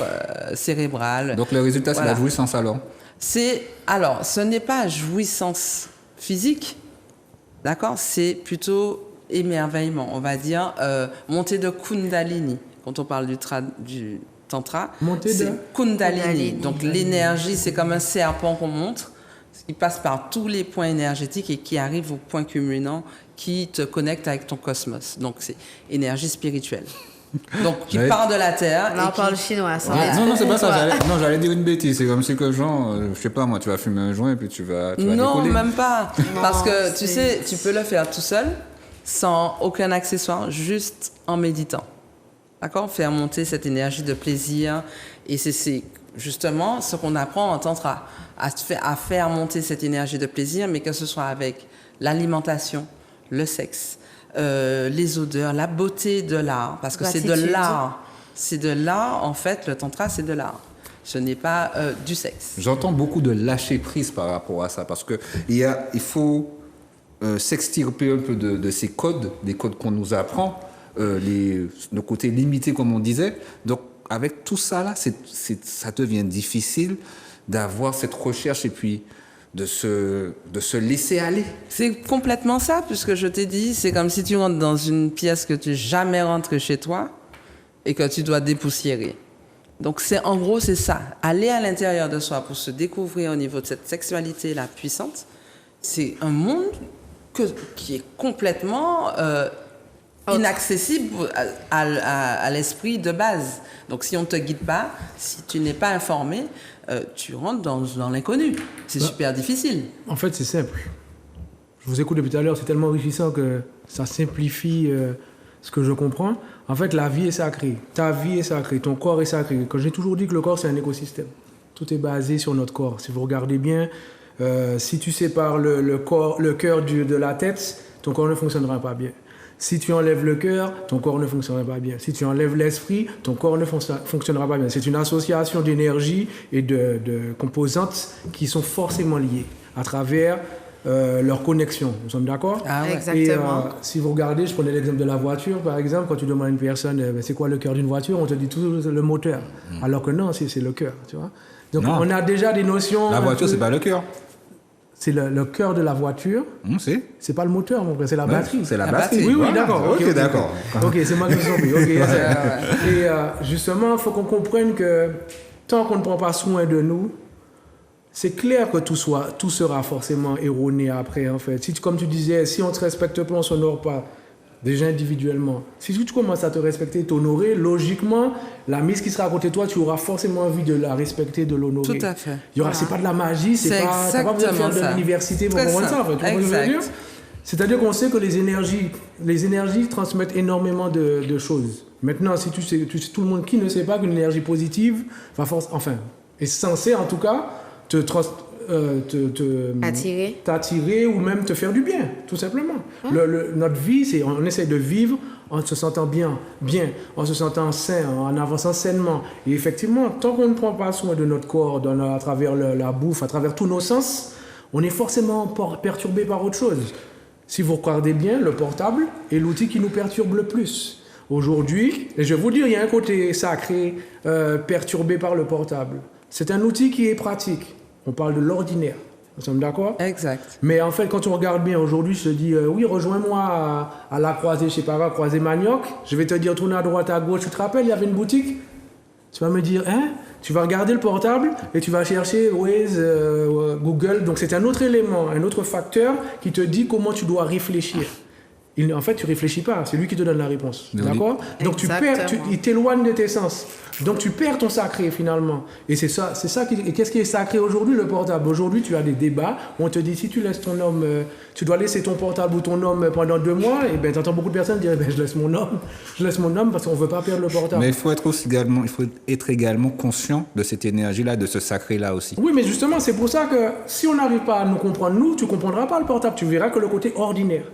cérébral. Donc le résultat, c'est Voilà. la jouissance alors. Alors, ce n'est pas jouissance physique, d'accord? C'est plutôt émerveillement, on va dire, montée de Kundalini. Quand on parle du tantra, Montée de c'est Kundalini. Kundalini. Donc l'énergie, c'est comme un serpent qu'on monte, qui passe par tous les points énergétiques et qui arrive au point culminant qui te connecte avec ton cosmos. Donc c'est énergie spirituelle. Donc qui Ouais. part de la terre. Là, on et qui- parle chinois. Ça, Ouais, là. non, c'est pas ça. Voilà. J'allais dire une bêtise. C'est comme si que genre, je sais pas moi, tu vas fumer un joint et puis tu vas Non, décoller. même pas. Parce que tu c'est- sais, tu peux le faire tout seul, sans aucun accessoire, juste en méditant. D'accord? Faire monter cette énergie de plaisir. Et c'est justement ce qu'on apprend en tantra, à faire monter cette énergie de plaisir, mais que ce soit avec l'alimentation, le sexe, les odeurs, la beauté de l'art, parce que c'est de Gratitude. l'art. C'est de l'art, en fait, le tantra, c'est de l'art. Ce n'est pas du sexe. J'entends beaucoup de lâcher prise par rapport à ça parce que il faut s'extirper un peu de ces codes, des codes qu'on nous apprend, nos côtés limités comme on disait. Donc avec tout ça là, ça devient difficile d'avoir cette recherche et puis de se laisser aller. C'est complètement ça, puisque je t'ai dit, c'est comme si tu rentres dans une pièce que tu jamais rentres chez toi et que tu dois dépoussiérer. Donc en gros, c'est ça. Aller à l'intérieur de soi pour se découvrir au niveau de cette sexualité-là puissante, c'est un monde qui est complètement inaccessible à l'esprit de base. Donc si on ne te guide pas, si tu n'es pas informé, tu rentres dans l'inconnu. C'est super difficile. En fait, c'est simple. Je vous écoute depuis tout à l'heure, c'est tellement enrichissant que ça simplifie ce que je comprends. En fait, la vie est sacrée. Ta vie est sacrée. Ton corps est sacré. Quand j'ai toujours dit que le corps, c'est un écosystème. Tout est basé sur notre corps. Si vous regardez bien, si tu sépares le cœur de la tête, ton corps ne fonctionnera pas bien. Si tu enlèves le cœur, ton corps ne fonctionnera pas bien. Si tu enlèves l'esprit, ton corps ne fonctionnera pas bien. C'est une association d'énergie et de composantes qui sont forcément liées à travers leur connexion. Nous sommes d'accord? Ah ouais. Exactement. Et si vous regardez, je prenais l'exemple de la voiture, par exemple, quand tu demandes à une personne c'est quoi le cœur d'une voiture, on te dit toujours le moteur. Alors que non, c'est le cœur, tu vois. Donc Non. on a déjà des notions. La un voiture, peu- c'est pas le cœur. C'est le cœur de la voiture. C'est pas le moteur, mon frère, c'est la batterie. C'est la La batterie. batterie. Oui, Voilà. d'accord. Ok, d'accord. Ok, c'est moi qui me suis trompé. Ok, Et justement, il faut qu'on comprenne que tant qu'on ne prend pas soin de nous, c'est clair que tout sera forcément erroné après, en fait. Comme tu disais, si on ne te respecte pas, on ne s'honore pas, déjà individuellement. Si tu commences à te respecter, t'honorer, logiquement, la mise qui sera à côté de toi, tu auras forcément envie de la respecter, de l'honorer. Tout à fait. C'est pas de la magie, C'est t'as pas besoin de faire exactement de ça. l'université pour Très comprendre ça, en simple. fait. Tu vois ce que je veux Exact. dire? C'est-à-dire qu'on sait que les énergies transmettent énormément de choses. Maintenant, si tu sais, tout le monde qui ne sait pas qu'une énergie positive est censée en tout cas t'attirer ou même te faire du bien, tout simplement. Notre vie, on essaie de vivre en se sentant bien, en se sentant sain, en avançant sainement. Et effectivement, tant qu'on ne prend pas soin de notre corps à travers la bouffe, à travers tous nos sens, on est forcément perturbé par autre chose. Si vous regardez bien, le portable est l'outil qui nous perturbe le plus. Aujourd'hui, et je vais vous dire, il y a un côté sacré perturbé par le portable. C'est un outil qui est pratique. On parle de l'ordinaire. Nous sommes d'accord? Exact. Mais en fait, quand on regarde bien aujourd'hui, je te dis, oui, rejoins-moi à la croisée, je sais pas quoi, croisée Manioc. Je vais te dire, tourne à droite, à gauche. Tu te rappelles, il y avait une boutique? Tu vas me dire, hein? Tu vas regarder le portable et tu vas chercher Waze, Google. Donc, c'est un autre élément, un autre facteur qui te dit comment tu dois réfléchir. En fait, tu réfléchis pas, c'est lui qui te donne la réponse. D'accord? Donc, il t'éloigne de tes sens. Donc, tu perds ton sacré finalement. Et c'est ça et qu'est-ce qui est sacré aujourd'hui, le portable? Aujourd'hui, tu as des débats où on te dit si tu laisses ton homme, tu dois laisser ton portable ou ton homme pendant 2 mois, et ben, tu entends beaucoup de personnes dire je laisse mon homme parce qu'on veut pas perdre le portable. Mais il faut être également conscient de cette énergie-là, de ce sacré-là aussi. Oui, mais justement, c'est pour ça que si on n'arrive pas à nous comprendre, tu comprendras pas le portable. Tu verras que le côté ordinaire.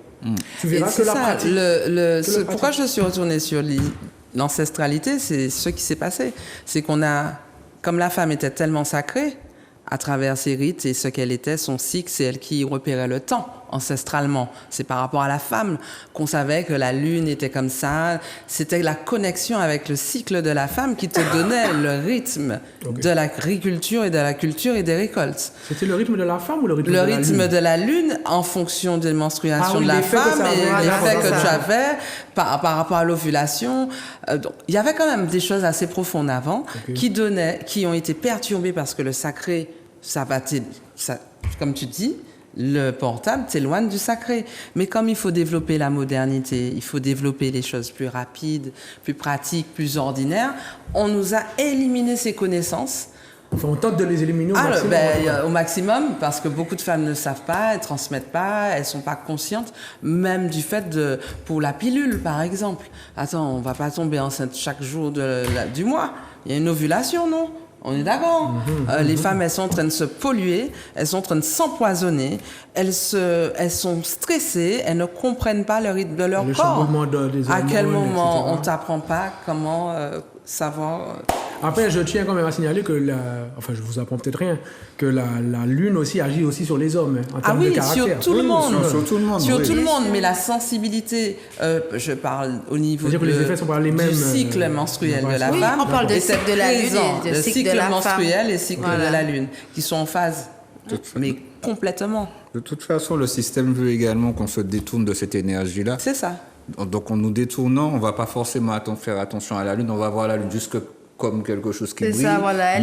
Tu verras que la pratique. Pourquoi je suis retournée sur l'ancestralité, c'est ce qui s'est passé. C'est qu'on a, comme la femme était tellement sacrée, à travers ses rites et ce qu'elle était, son cycle, c'est elle qui repérait le temps ancestralement. C'est par rapport à la femme qu'on savait que la lune était comme ça. C'était la connexion avec le cycle de la femme qui te donnait le rythme de l'agriculture et de la culture et des récoltes. C'était le rythme de la femme ou le rythme de la lune? Le rythme de la lune en fonction des menstruations de la femme et l'effet que tu avais par rapport à l'ovulation. Donc, il y avait quand même des choses assez profondes avant qui ont été perturbées parce que le sacré, ça, comme tu dis, le portable t'éloigne du sacré. Mais comme il faut développer la modernité, il faut développer les choses plus rapides, plus pratiques, plus ordinaires, on nous a éliminé ces connaissances. Enfin, on tente de les éliminer au maximum, parce que beaucoup de femmes ne savent pas, elles ne transmettent pas, elles ne sont pas conscientes, même du fait pour la pilule, par exemple. Attends, on ne va pas tomber enceinte chaque jour du mois. Il y a une ovulation, non? On est d'accord. Les femmes, elles sont en train de se polluer, elles sont en train de s'empoisonner, elles sont stressées, elles ne comprennent pas le rythme de leur corps. À quel moment on ne t'apprend pas comment savoir... Après, je tiens quand même à signaler que je vous apprends peut-être rien, que la lune aussi agit aussi sur les hommes, en termes de caractère. Sur tout le monde. Sur tout le monde. Sur tout le monde, mais la sensibilité, je parle au niveau que les effets sont pas les mêmes, du cycle menstruel de la femme. On parle de cycle de la lune et de cycle de la femme. Le cycle menstruel et cycle de la lune, qui sont en phase, mais complètement. De toute façon, le système veut également qu'on se détourne de cette énergie-là. C'est ça. Donc, en nous détournant, on ne va pas forcément faire attention à la lune, on va voir la lune juste comme quelque chose qui brille,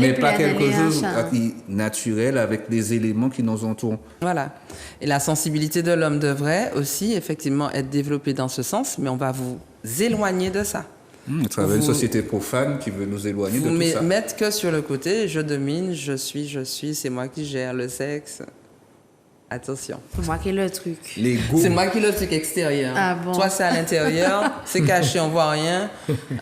mais pas quelque chose naturel avec des éléments qui nous entourent. Voilà. Et la sensibilité de l'homme devrait aussi, effectivement, être développée dans ce sens, mais on va vous éloigner de ça. À travers une société profane qui veut nous éloigner de tout ça. Mettre que sur le côté, je domine, je suis, c'est moi qui gère le sexe. Attention. C'est moi qui ai le truc. C'est moi qui ai le truc extérieur. Ah bon? Toi, c'est à l'intérieur, c'est caché, on voit rien.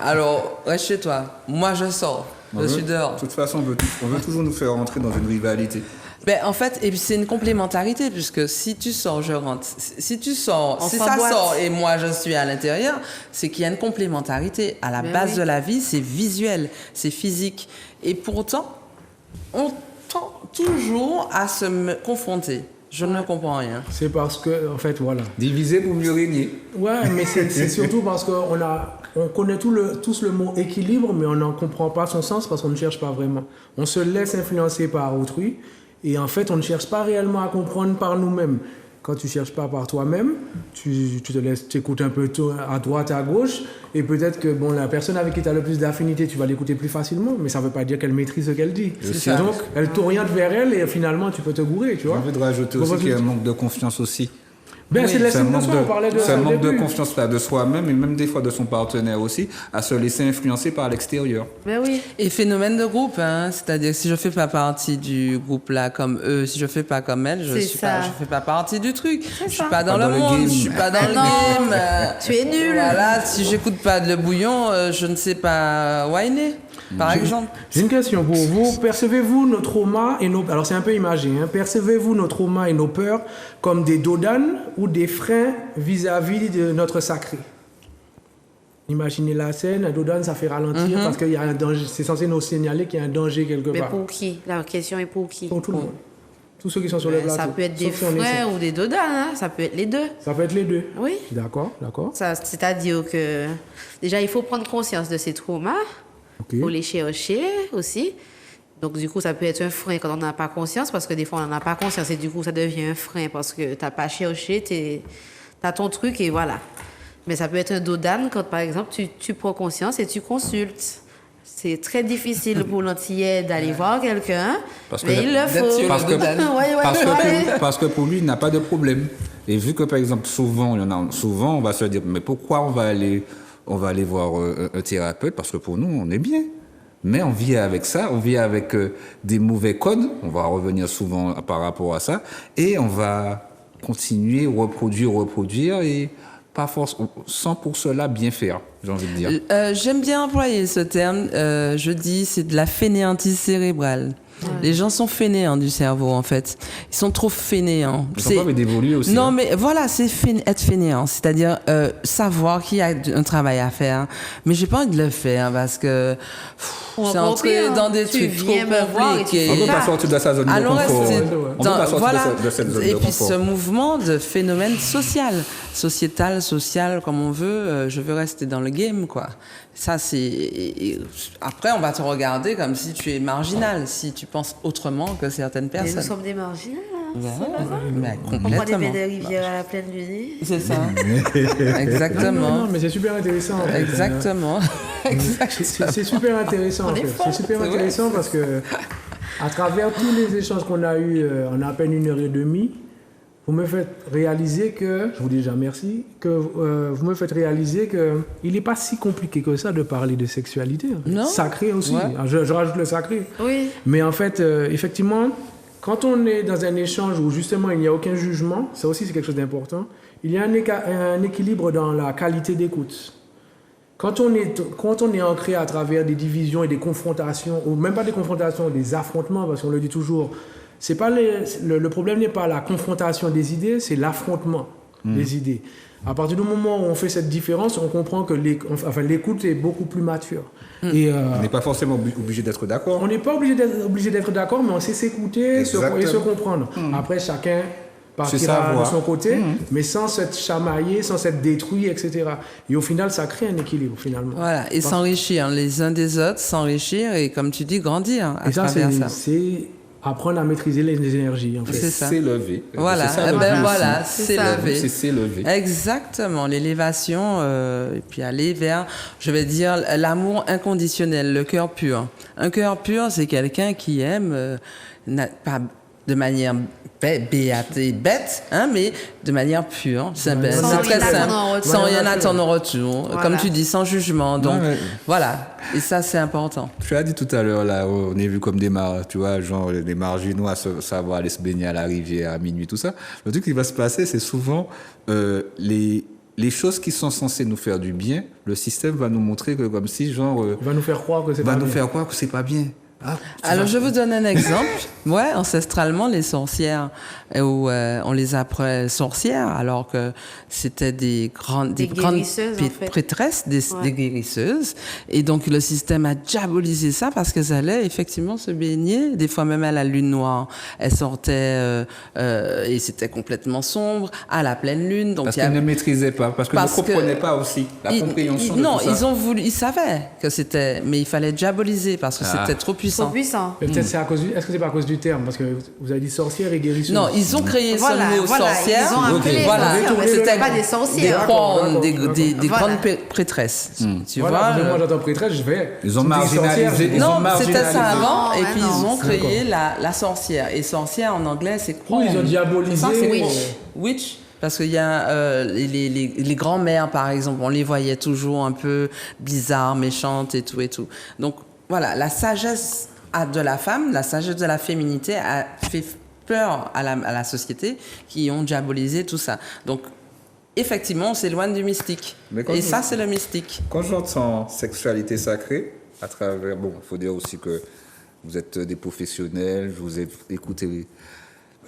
Alors, reste chez toi. Moi, je sors. Je suis dehors. De toute façon, on veut toujours nous faire rentrer dans une rivalité. En fait, et puis c'est une complémentarité, puisque si tu sors, je rentre. Si tu sors, si ça s'emboîte. sort et moi je suis à l'intérieur, c'est qu'il y a une complémentarité. À la base de la vie, c'est visuel, c'est physique. Et pourtant, on tend toujours à se confronter. Je ne comprends rien. C'est parce que, en fait, voilà. Diviser pour mieux régner. Ouais, mais c'est surtout parce qu'on connaît tous le mot équilibre, mais on n'en comprend pas son sens parce qu'on ne cherche pas vraiment. On se laisse influencer par autrui et en fait, on ne cherche pas réellement à comprendre par nous-mêmes. Quand tu ne cherches pas par toi-même, tu te laisses t'écouter un peu à droite, à gauche, et peut-être que la personne avec qui tu as le plus d'affinité, tu vas l'écouter plus facilement, mais ça ne veut pas dire qu'elle maîtrise ce qu'elle dit. Donc, elle t'oriente vers elle et finalement, tu peux te gourer, tu vois. J'ai envie de rajouter aussi qu'il y a un manque de confiance aussi. C'est l'estime de soi, on parlait de ça. C'est un manque de confiance de soi-même et même des fois de son partenaire aussi, à se laisser influencer par l'extérieur. Ben oui. Et phénomène de groupe, c'est-à-dire si je fais pas partie du groupe là comme eux, si je fais pas comme elles, je fais pas partie du truc. Je suis pas dans le monde, je suis pas dans le game. Tu es nul. Voilà, si j'écoute pas de bouillon, je ne sais pas whiner. Par exemple. J'ai une question pour vous. Percevez-vous nos traumas et nos... Alors, c'est un peu imagé. Percevez-vous nos traumas et nos peurs comme des dodanes ou des freins vis-à-vis de notre sacré? Imaginez la scène. Un dodane, ça fait ralentir parce qu'il y a un danger. C'est censé nous signaler qu'il y a un danger quelque part. Mais pour qui? La question est pour qui? Pour tout le monde. Tous ceux qui sont sur le plateau. Ça peut être des sauf si on est frères sept. ou des dodanes, hein. Ça peut être les deux. Ça peut être les deux. Oui. D'accord. C'est-à-dire que déjà, il faut prendre conscience de ces traumas. Ok. Pour les chercher aussi. Donc, du coup, ça peut être un frein quand on n'a pas conscience, parce que des fois, on n'en a pas conscience et du coup, ça devient un frein parce que tu n'as pas cherché, tu as ton truc et voilà. Mais ça peut être un dodane quand, par exemple, tu prends conscience et tu consultes. C'est très difficile pour l'antillais d'aller voir quelqu'un, mais il le faut. Parce que pour lui, il n'a pas de problème. Et vu que, par exemple, souvent, on va se dire, mais pourquoi on va aller voir un thérapeute? Parce que pour nous, on est bien. Mais on vit avec ça, on vit avec des mauvais codes, on va revenir souvent par rapport à ça, et on va continuer, reproduire, et pas forcément, sans pour cela bien faire, j'ai envie de dire. J'aime bien employer ce terme, je dis c'est de la fainéantise cérébrale. Ouais. Les gens sont fainéants du cerveau, en fait. Ils sont trop fainéants. Ils sont pas d'évoluer aussi. Non, mais voilà, c'est être fainéant. C'est-à-dire savoir qu'il y a un travail à faire. Mais j'ai pas envie de le faire parce que c'est entrer dans des trucs trop compliqués. On ne peut pas sortir de sa zone de confort. On ne peut pas sortir de cette zone de confort. Et puis ce mouvement de phénomène sociétal, comme on veut, je veux rester dans le game, quoi. Ça, c'est... Après, on va te regarder comme si tu es marginal, si tu penses autrement que certaines personnes. Mais nous sommes des marginaux, hein. Ouais, complètement. On prend des bains de rivière à la plaine du nez. C'est ça. Exactement. Non, mais c'est super intéressant. En fait. Exactement. C'est super intéressant, en fait. C'est super intéressant parce que à travers tous les échanges qu'on a eus en à peine 1h30, vous me faites réaliser que, je vous dis déjà merci, que vous me faites réaliser qu'il n'est pas si compliqué que ça de parler de sexualité. En fait. Non. Sacré aussi. Ouais. Je rajoute le sacré. Oui. Mais en fait, effectivement, quand on est dans un échange où justement il n'y a aucun jugement, ça aussi c'est quelque chose d'important, il y a un équilibre dans la qualité d'écoute. Quand on est ancré à travers des divisions et des confrontations, ou même pas des confrontations, des affrontements, parce qu'on le dit toujours, c'est pas le problème n'est pas la confrontation des idées, c'est l'affrontement des idées. À partir du moment où on fait cette différence, on comprend que l'écoute est beaucoup plus mature. Et, on n'est pas forcément obligé d'être d'accord. On n'est pas obligé d'être d'accord, mais on sait s'écouter et se comprendre. Après, chacun partira de son côté, mais sans s'être chamaillé, sans s'être détruit, etc. Et au final, ça crée un équilibre, finalement. Voilà, et s'enrichir les uns des autres, s'enrichir et, comme tu dis, grandir à travers ça. C'est apprendre à maîtriser les énergies, en fait. C'est ça. S'élever. Voilà, s'élever. C'est s'élever. Exactement, l'élévation, et puis aller vers, je vais dire, l'amour inconditionnel, le cœur pur. Un cœur pur, c'est quelqu'un qui aime, pas de manière bête, hein, mais de manière pure. C'est très simple. Sans rien attendre en retour. Voilà. Comme tu dis, sans jugement. Donc, voilà. Et ça, c'est important. Tu as dit tout à l'heure, là, on est vu comme des genre des marginaux à savoir aller se baigner à la rivière à minuit, tout ça. Le truc qui va se passer, c'est souvent les choses qui sont censées nous faire du bien, le système va nous montrer que comme si, genre... il va nous faire croire que c'est pas bien. Va nous faire croire que c'est pas bien. Ah, alors, je vous donne un exemple. Ouais, ancestralement, les sorcières, où on les appelait sorcières, alors que c'était des grandes prêtresses, des guérisseuses. Et donc, le système a diabolisé ça parce qu'elles allaient effectivement se baigner. Des fois, même à la lune noire, elles sortaient et c'était complètement sombre, à la pleine lune. Donc, parce qu'elles ne maîtrisaient pas, parce qu'elles ne comprenaient pas aussi la compréhension de tout ça. Non, ils savaient que c'était, mais il fallait diaboliser parce que c'était trop puissant. Peut-être c'est à cause est-ce que c'est pas à cause du terme, parce que vous avez dit sorcière et guérisseuse. Non, ils ont créé ce mot sorcière. Ils ont appelé c'était pas des sorcières. Des grandes prêtresses. Tu vois. Moi j'entends prêtresse, je vais. Ils ont marginalisé. Non, c'était ça avant, et puis ils ont créé la sorcière. Et sorcière en anglais, c'est quoi? Oui, ils ont diabolisé. Witch. Parce qu'il y a les grands-mères, par exemple, on les voyait toujours un peu bizarres, méchantes et tout. Donc voilà, la sagesse de la femme, la sagesse de la féminité a fait peur à la société qui ont diabolisé tout ça. Donc effectivement, on s'éloigne du mystique. Et ça, c'est le mystique. Quand j'entends sexualité sacrée, à travers... Bon, il faut dire aussi que vous êtes des professionnels, je vous ai écouté...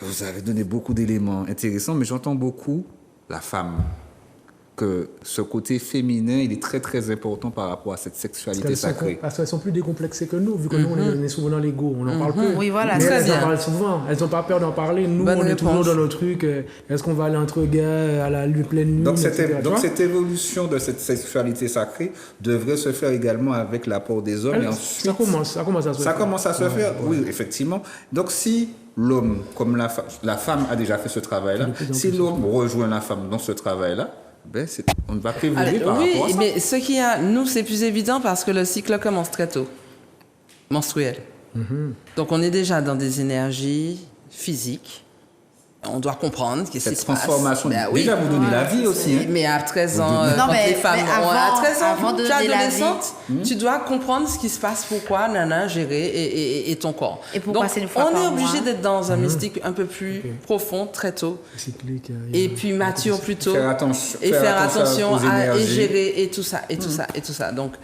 Vous avez donné beaucoup d'éléments intéressants, mais j'entends beaucoup la femme. que ce côté féminin, il est très très important par rapport à cette sexualité sacrée. Parce qu'elles sont plus décomplexées que nous, vu que nous, on est souvent dans l'ego, on en parle peu. Oui, voilà, mais très elles bien. en parlent souvent, elles n'ont pas peur d'en parler. Nous, Bonne on est réponse. toujours dans nos trucs. Est-ce qu'on va aller entre gars à la pleine lune, Donc, etc., tu vois? cette évolution de cette sexualité sacrée devrait se faire également avec l'apport des hommes. Et ensuite, Ça commence à se ça faire. commence à se faire, oui, effectivement. Donc, si l'homme, comme la femme a déjà fait ce travail-là, si l'homme rejoint la femme dans ce travail-là, ben on ne va plus évoluer par oui, rapport à ça. mais ce qu'il y a, nous, c'est plus évident parce que le cycle commence très tôt, menstruel. Donc, on est déjà dans des énergies physiques. On doit comprendre qu'est-ce qui Cette se passe. transformation, Ben oui. déjà vous donnez la vie aussi. Hein. Mais à 13 ans, Non, quand mais- les femmes mais ont à 13 ans, avant de tu es donner la adolescente, tu dois comprendre ce qui se passe, pourquoi, gérer et ton corps. Et pourquoi Donc, c'est une fois on par est obligé mois. d'être dans un mystique un peu plus profond, très tôt, Cyclique, et puis mature plus tôt, Faire attention, et faire attention aux à et énergies. gérer et tout ça, et tout ça, et tout ça. Donc,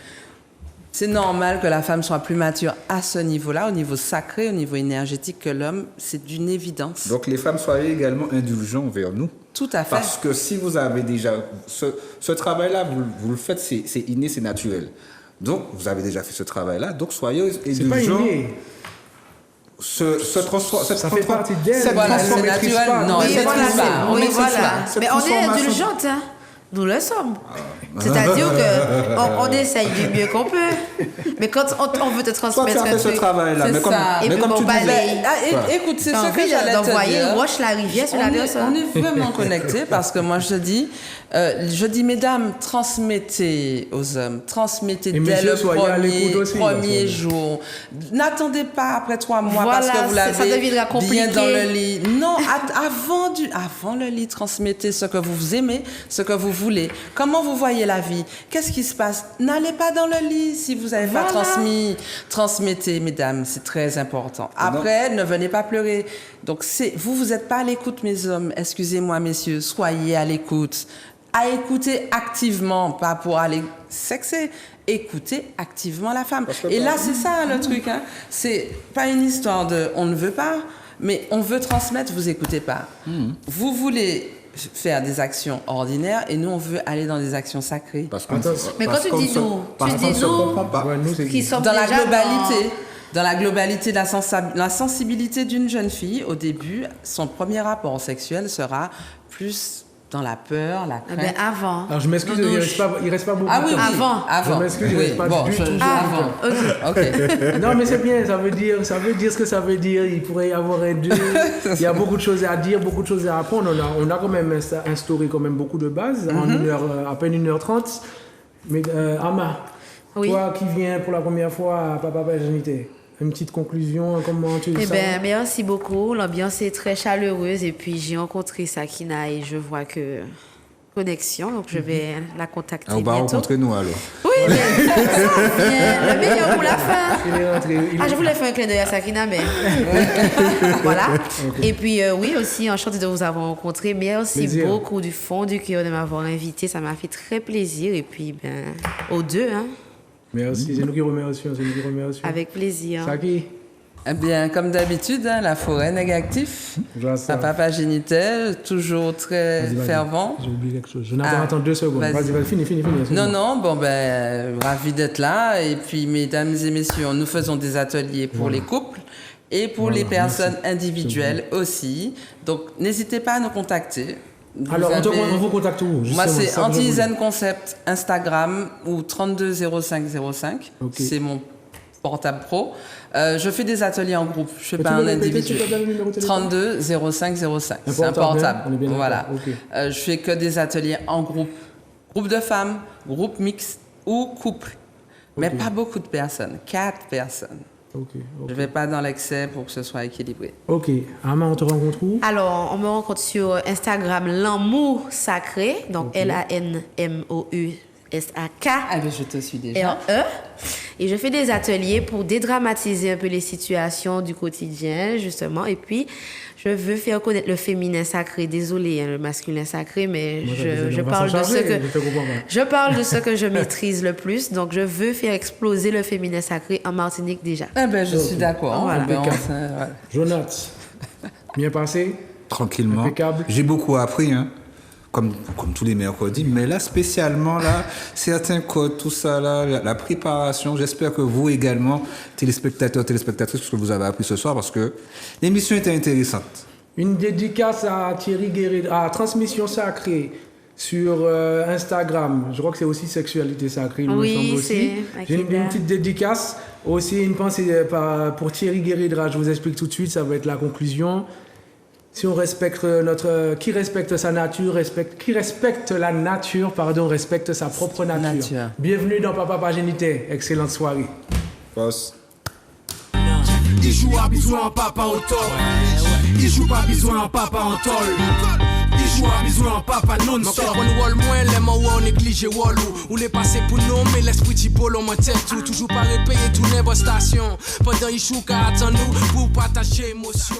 c'est normal que la femme soit plus mature à ce niveau-là, au niveau sacré, au niveau énergétique que l'homme. C'est d'une évidence. Donc les femmes, soyez également indulgents envers nous. Tout à fait. Parce que si vous avez déjà... Ce travail-là, vous le faites, c'est inné, c'est naturel. Donc, vous avez déjà fait ce travail-là, donc soyez C'est pas indulgents. inné. Ça fait partie d'elle. Voilà, Elle c'est ne maîtrise naturel. pas. Non, Oui, elle voilà, maîtrise pas. On oui, maîtrise voilà. pas. Cette Mais on est transformation- indulgente, hein. Nous le sommes. C'est-à-dire qu'on on essaye du mieux qu'on peut. Mais quand on veut te Toi, tu transmettre as un fait ce truc, travail-là, C'est mais comme, ça. Et mais puis comme bon, tu bah, disais... Écoute, c'est t'as ce que envie j'allais te d'envoyer dire. roche la rivière sur la personne. On est vraiment connectés parce que moi je dis mesdames, transmettez aux hommes, transmettez Et dès messieurs, le soyez à l'écoute aussi, premier parce que- jour. N'attendez pas après 3 mois Voilà, parce que vous ça l'avez deviendra compliqué. bien dans le lit. Non, avant le lit, transmettez ce que vous aimez, ce que vous voulez. Comment vous voyez la vie? Qu'est-ce qui se passe? N'allez pas dans le lit si vous n'avez pas Voilà. transmis. Transmettez, mesdames, c'est très important. Après, ne venez pas pleurer. Donc, vous n'êtes pas à l'écoute, mes hommes. Excusez-moi, messieurs, soyez à l'écoute. À écouter activement, pas pour aller sexer. Écoutez activement la femme. Et là, c'est ça le truc. Hein. C'est pas une histoire de on ne veut pas, mais on veut transmettre, vous écoutez pas. Vous voulez faire des actions ordinaires et nous, on veut aller dans des actions sacrées. Parce qu'on- Attends, Mais quand parce tu qu'on dis se- nous, parce tu qu'on dis se nous comprend pas. Ouais, nous, c'est qui sommes Dans la déjà globalité. Dans la globalité de la sensibilité d'une jeune fille, au début, son premier rapport sexuel sera plus dans la peur, la Eh crainte. ben, avant. Alors je m'excuse, Nous, il reste pas beaucoup Ah de oui, temps. oui. Avant. Je m'excuse, je Oui, reste pas bon, du tout. avant. Ok. Non, mais c'est bien, ça veut dire ce que ça veut dire. Il pourrait y avoir un deux. Il y a beaucoup de choses à dire, beaucoup de choses à apprendre. On a quand même instauré quand même beaucoup de bases en à peine 1h30. Mais Ama, Oui. toi qui viens pour la première fois à Papa Virginité, une petite conclusion, comment tu Eh le sens? ben, merci beaucoup. L'ambiance est très chaleureuse et puis j'ai rencontré Sakina et je vois que connexion, donc je vais la contacter On va bientôt. rencontrer nous alors. Oui, mais c'est ça, bien, le meilleur pour la fin. Il est rentré. Je voulais faire un clin d'œil à Sakina, mais voilà. Et puis oui, aussi enchantée de vous avoir rencontré. Merci Plaisir. beaucoup du fond du cœur de m'avoir invité. Ça m'a fait très plaisir. Et puis aux deux, hein, Merci, c'est nous qui remercions. avec plaisir. Saki, Eh bien, comme d'habitude, hein, la forêt négatif. je vois ça. Papa géniteur, toujours très Vas-y. fervent. J'ai oublié quelque chose. Jonathan, Ah, attends 2 secondes. vas-y. Vas-y, finis. Non, non, bon, ravi d'être là. Et puis, mesdames et messieurs, nous faisons des ateliers pour les couples et pour les personnes individuelles aussi. Donc, n'hésitez pas à nous contacter. Vous Alors, avez- on vous contacte où? Moi, justement, c'est ça que je voulais. Anti-Zen Concept Instagram ou 32 05 05. Ok. C'est mon portable pro. Je fais des ateliers en groupe. Je fais Mais pas tu un peux répéter, individu. s'il te plaît, le numéro de téléphone 32 05 05. C'est un portable, hein? portable. On est bien d'accord. Voilà. Ok. Je fais que des ateliers en groupe. Groupe de femmes, groupe mixte ou couple. Mais Ok. pas beaucoup de personnes. 4 personnes. Ok. Je ne vais pas dans l'excès pour que ce soit équilibré. Ok. Ama, on te rencontre où? Alors, on me rencontre sur Instagram L'amour sacré, donc LANMOUSAK. Ah ben je te suis déjà. RE. Et je fais des ateliers pour dédramatiser un peu les situations du quotidien, justement. Et puis, je veux faire connaître le féminin sacré. Désolée, hein, le masculin sacré, mais Moi, je on va parle s'en de ce charger, que... je te comprends pas. Je parle de ce que je maîtrise le plus. Donc, je veux faire exploser le féminin sacré en Martinique déjà. Ah ben je suis d'accord. Voilà. Eh ben, Jonath, bien passé? Tranquillement. Impeccable. J'ai beaucoup appris. Hein. comme tous les mercredis, mais là, spécialement, là, certains codes, tout ça, là, la préparation, j'espère que vous également, téléspectateurs, téléspectatrices, ce que vous avez appris ce soir, parce que l'émission était intéressante. Une dédicace à Thierry Guéret, à Transmission Sacrée sur Instagram. Je crois que c'est aussi Sexualité Sacrée, il me semble aussi. J'ai une petite dédicace, aussi une pensée pour Thierry Guéret. Je vous explique tout de suite, ça va être la conclusion. Si on respecte qui respecte sa nature, qui respecte la nature, respecte sa propre nature. Bienvenue dans Papa Pagénité. Excellente soirée. Boss. Il joue à bisou en papa au top. Il joue pas bisou en papa en tol. Il joue à bisou en papa non-stop. On wall moins les mots on néglige wallou. Ou les passer pour nous mais l'esprit du polo mon tête tout. Toujours pas repayer tout n'importe station. Pendant il joue qu'à attendre nous pour partager émotion.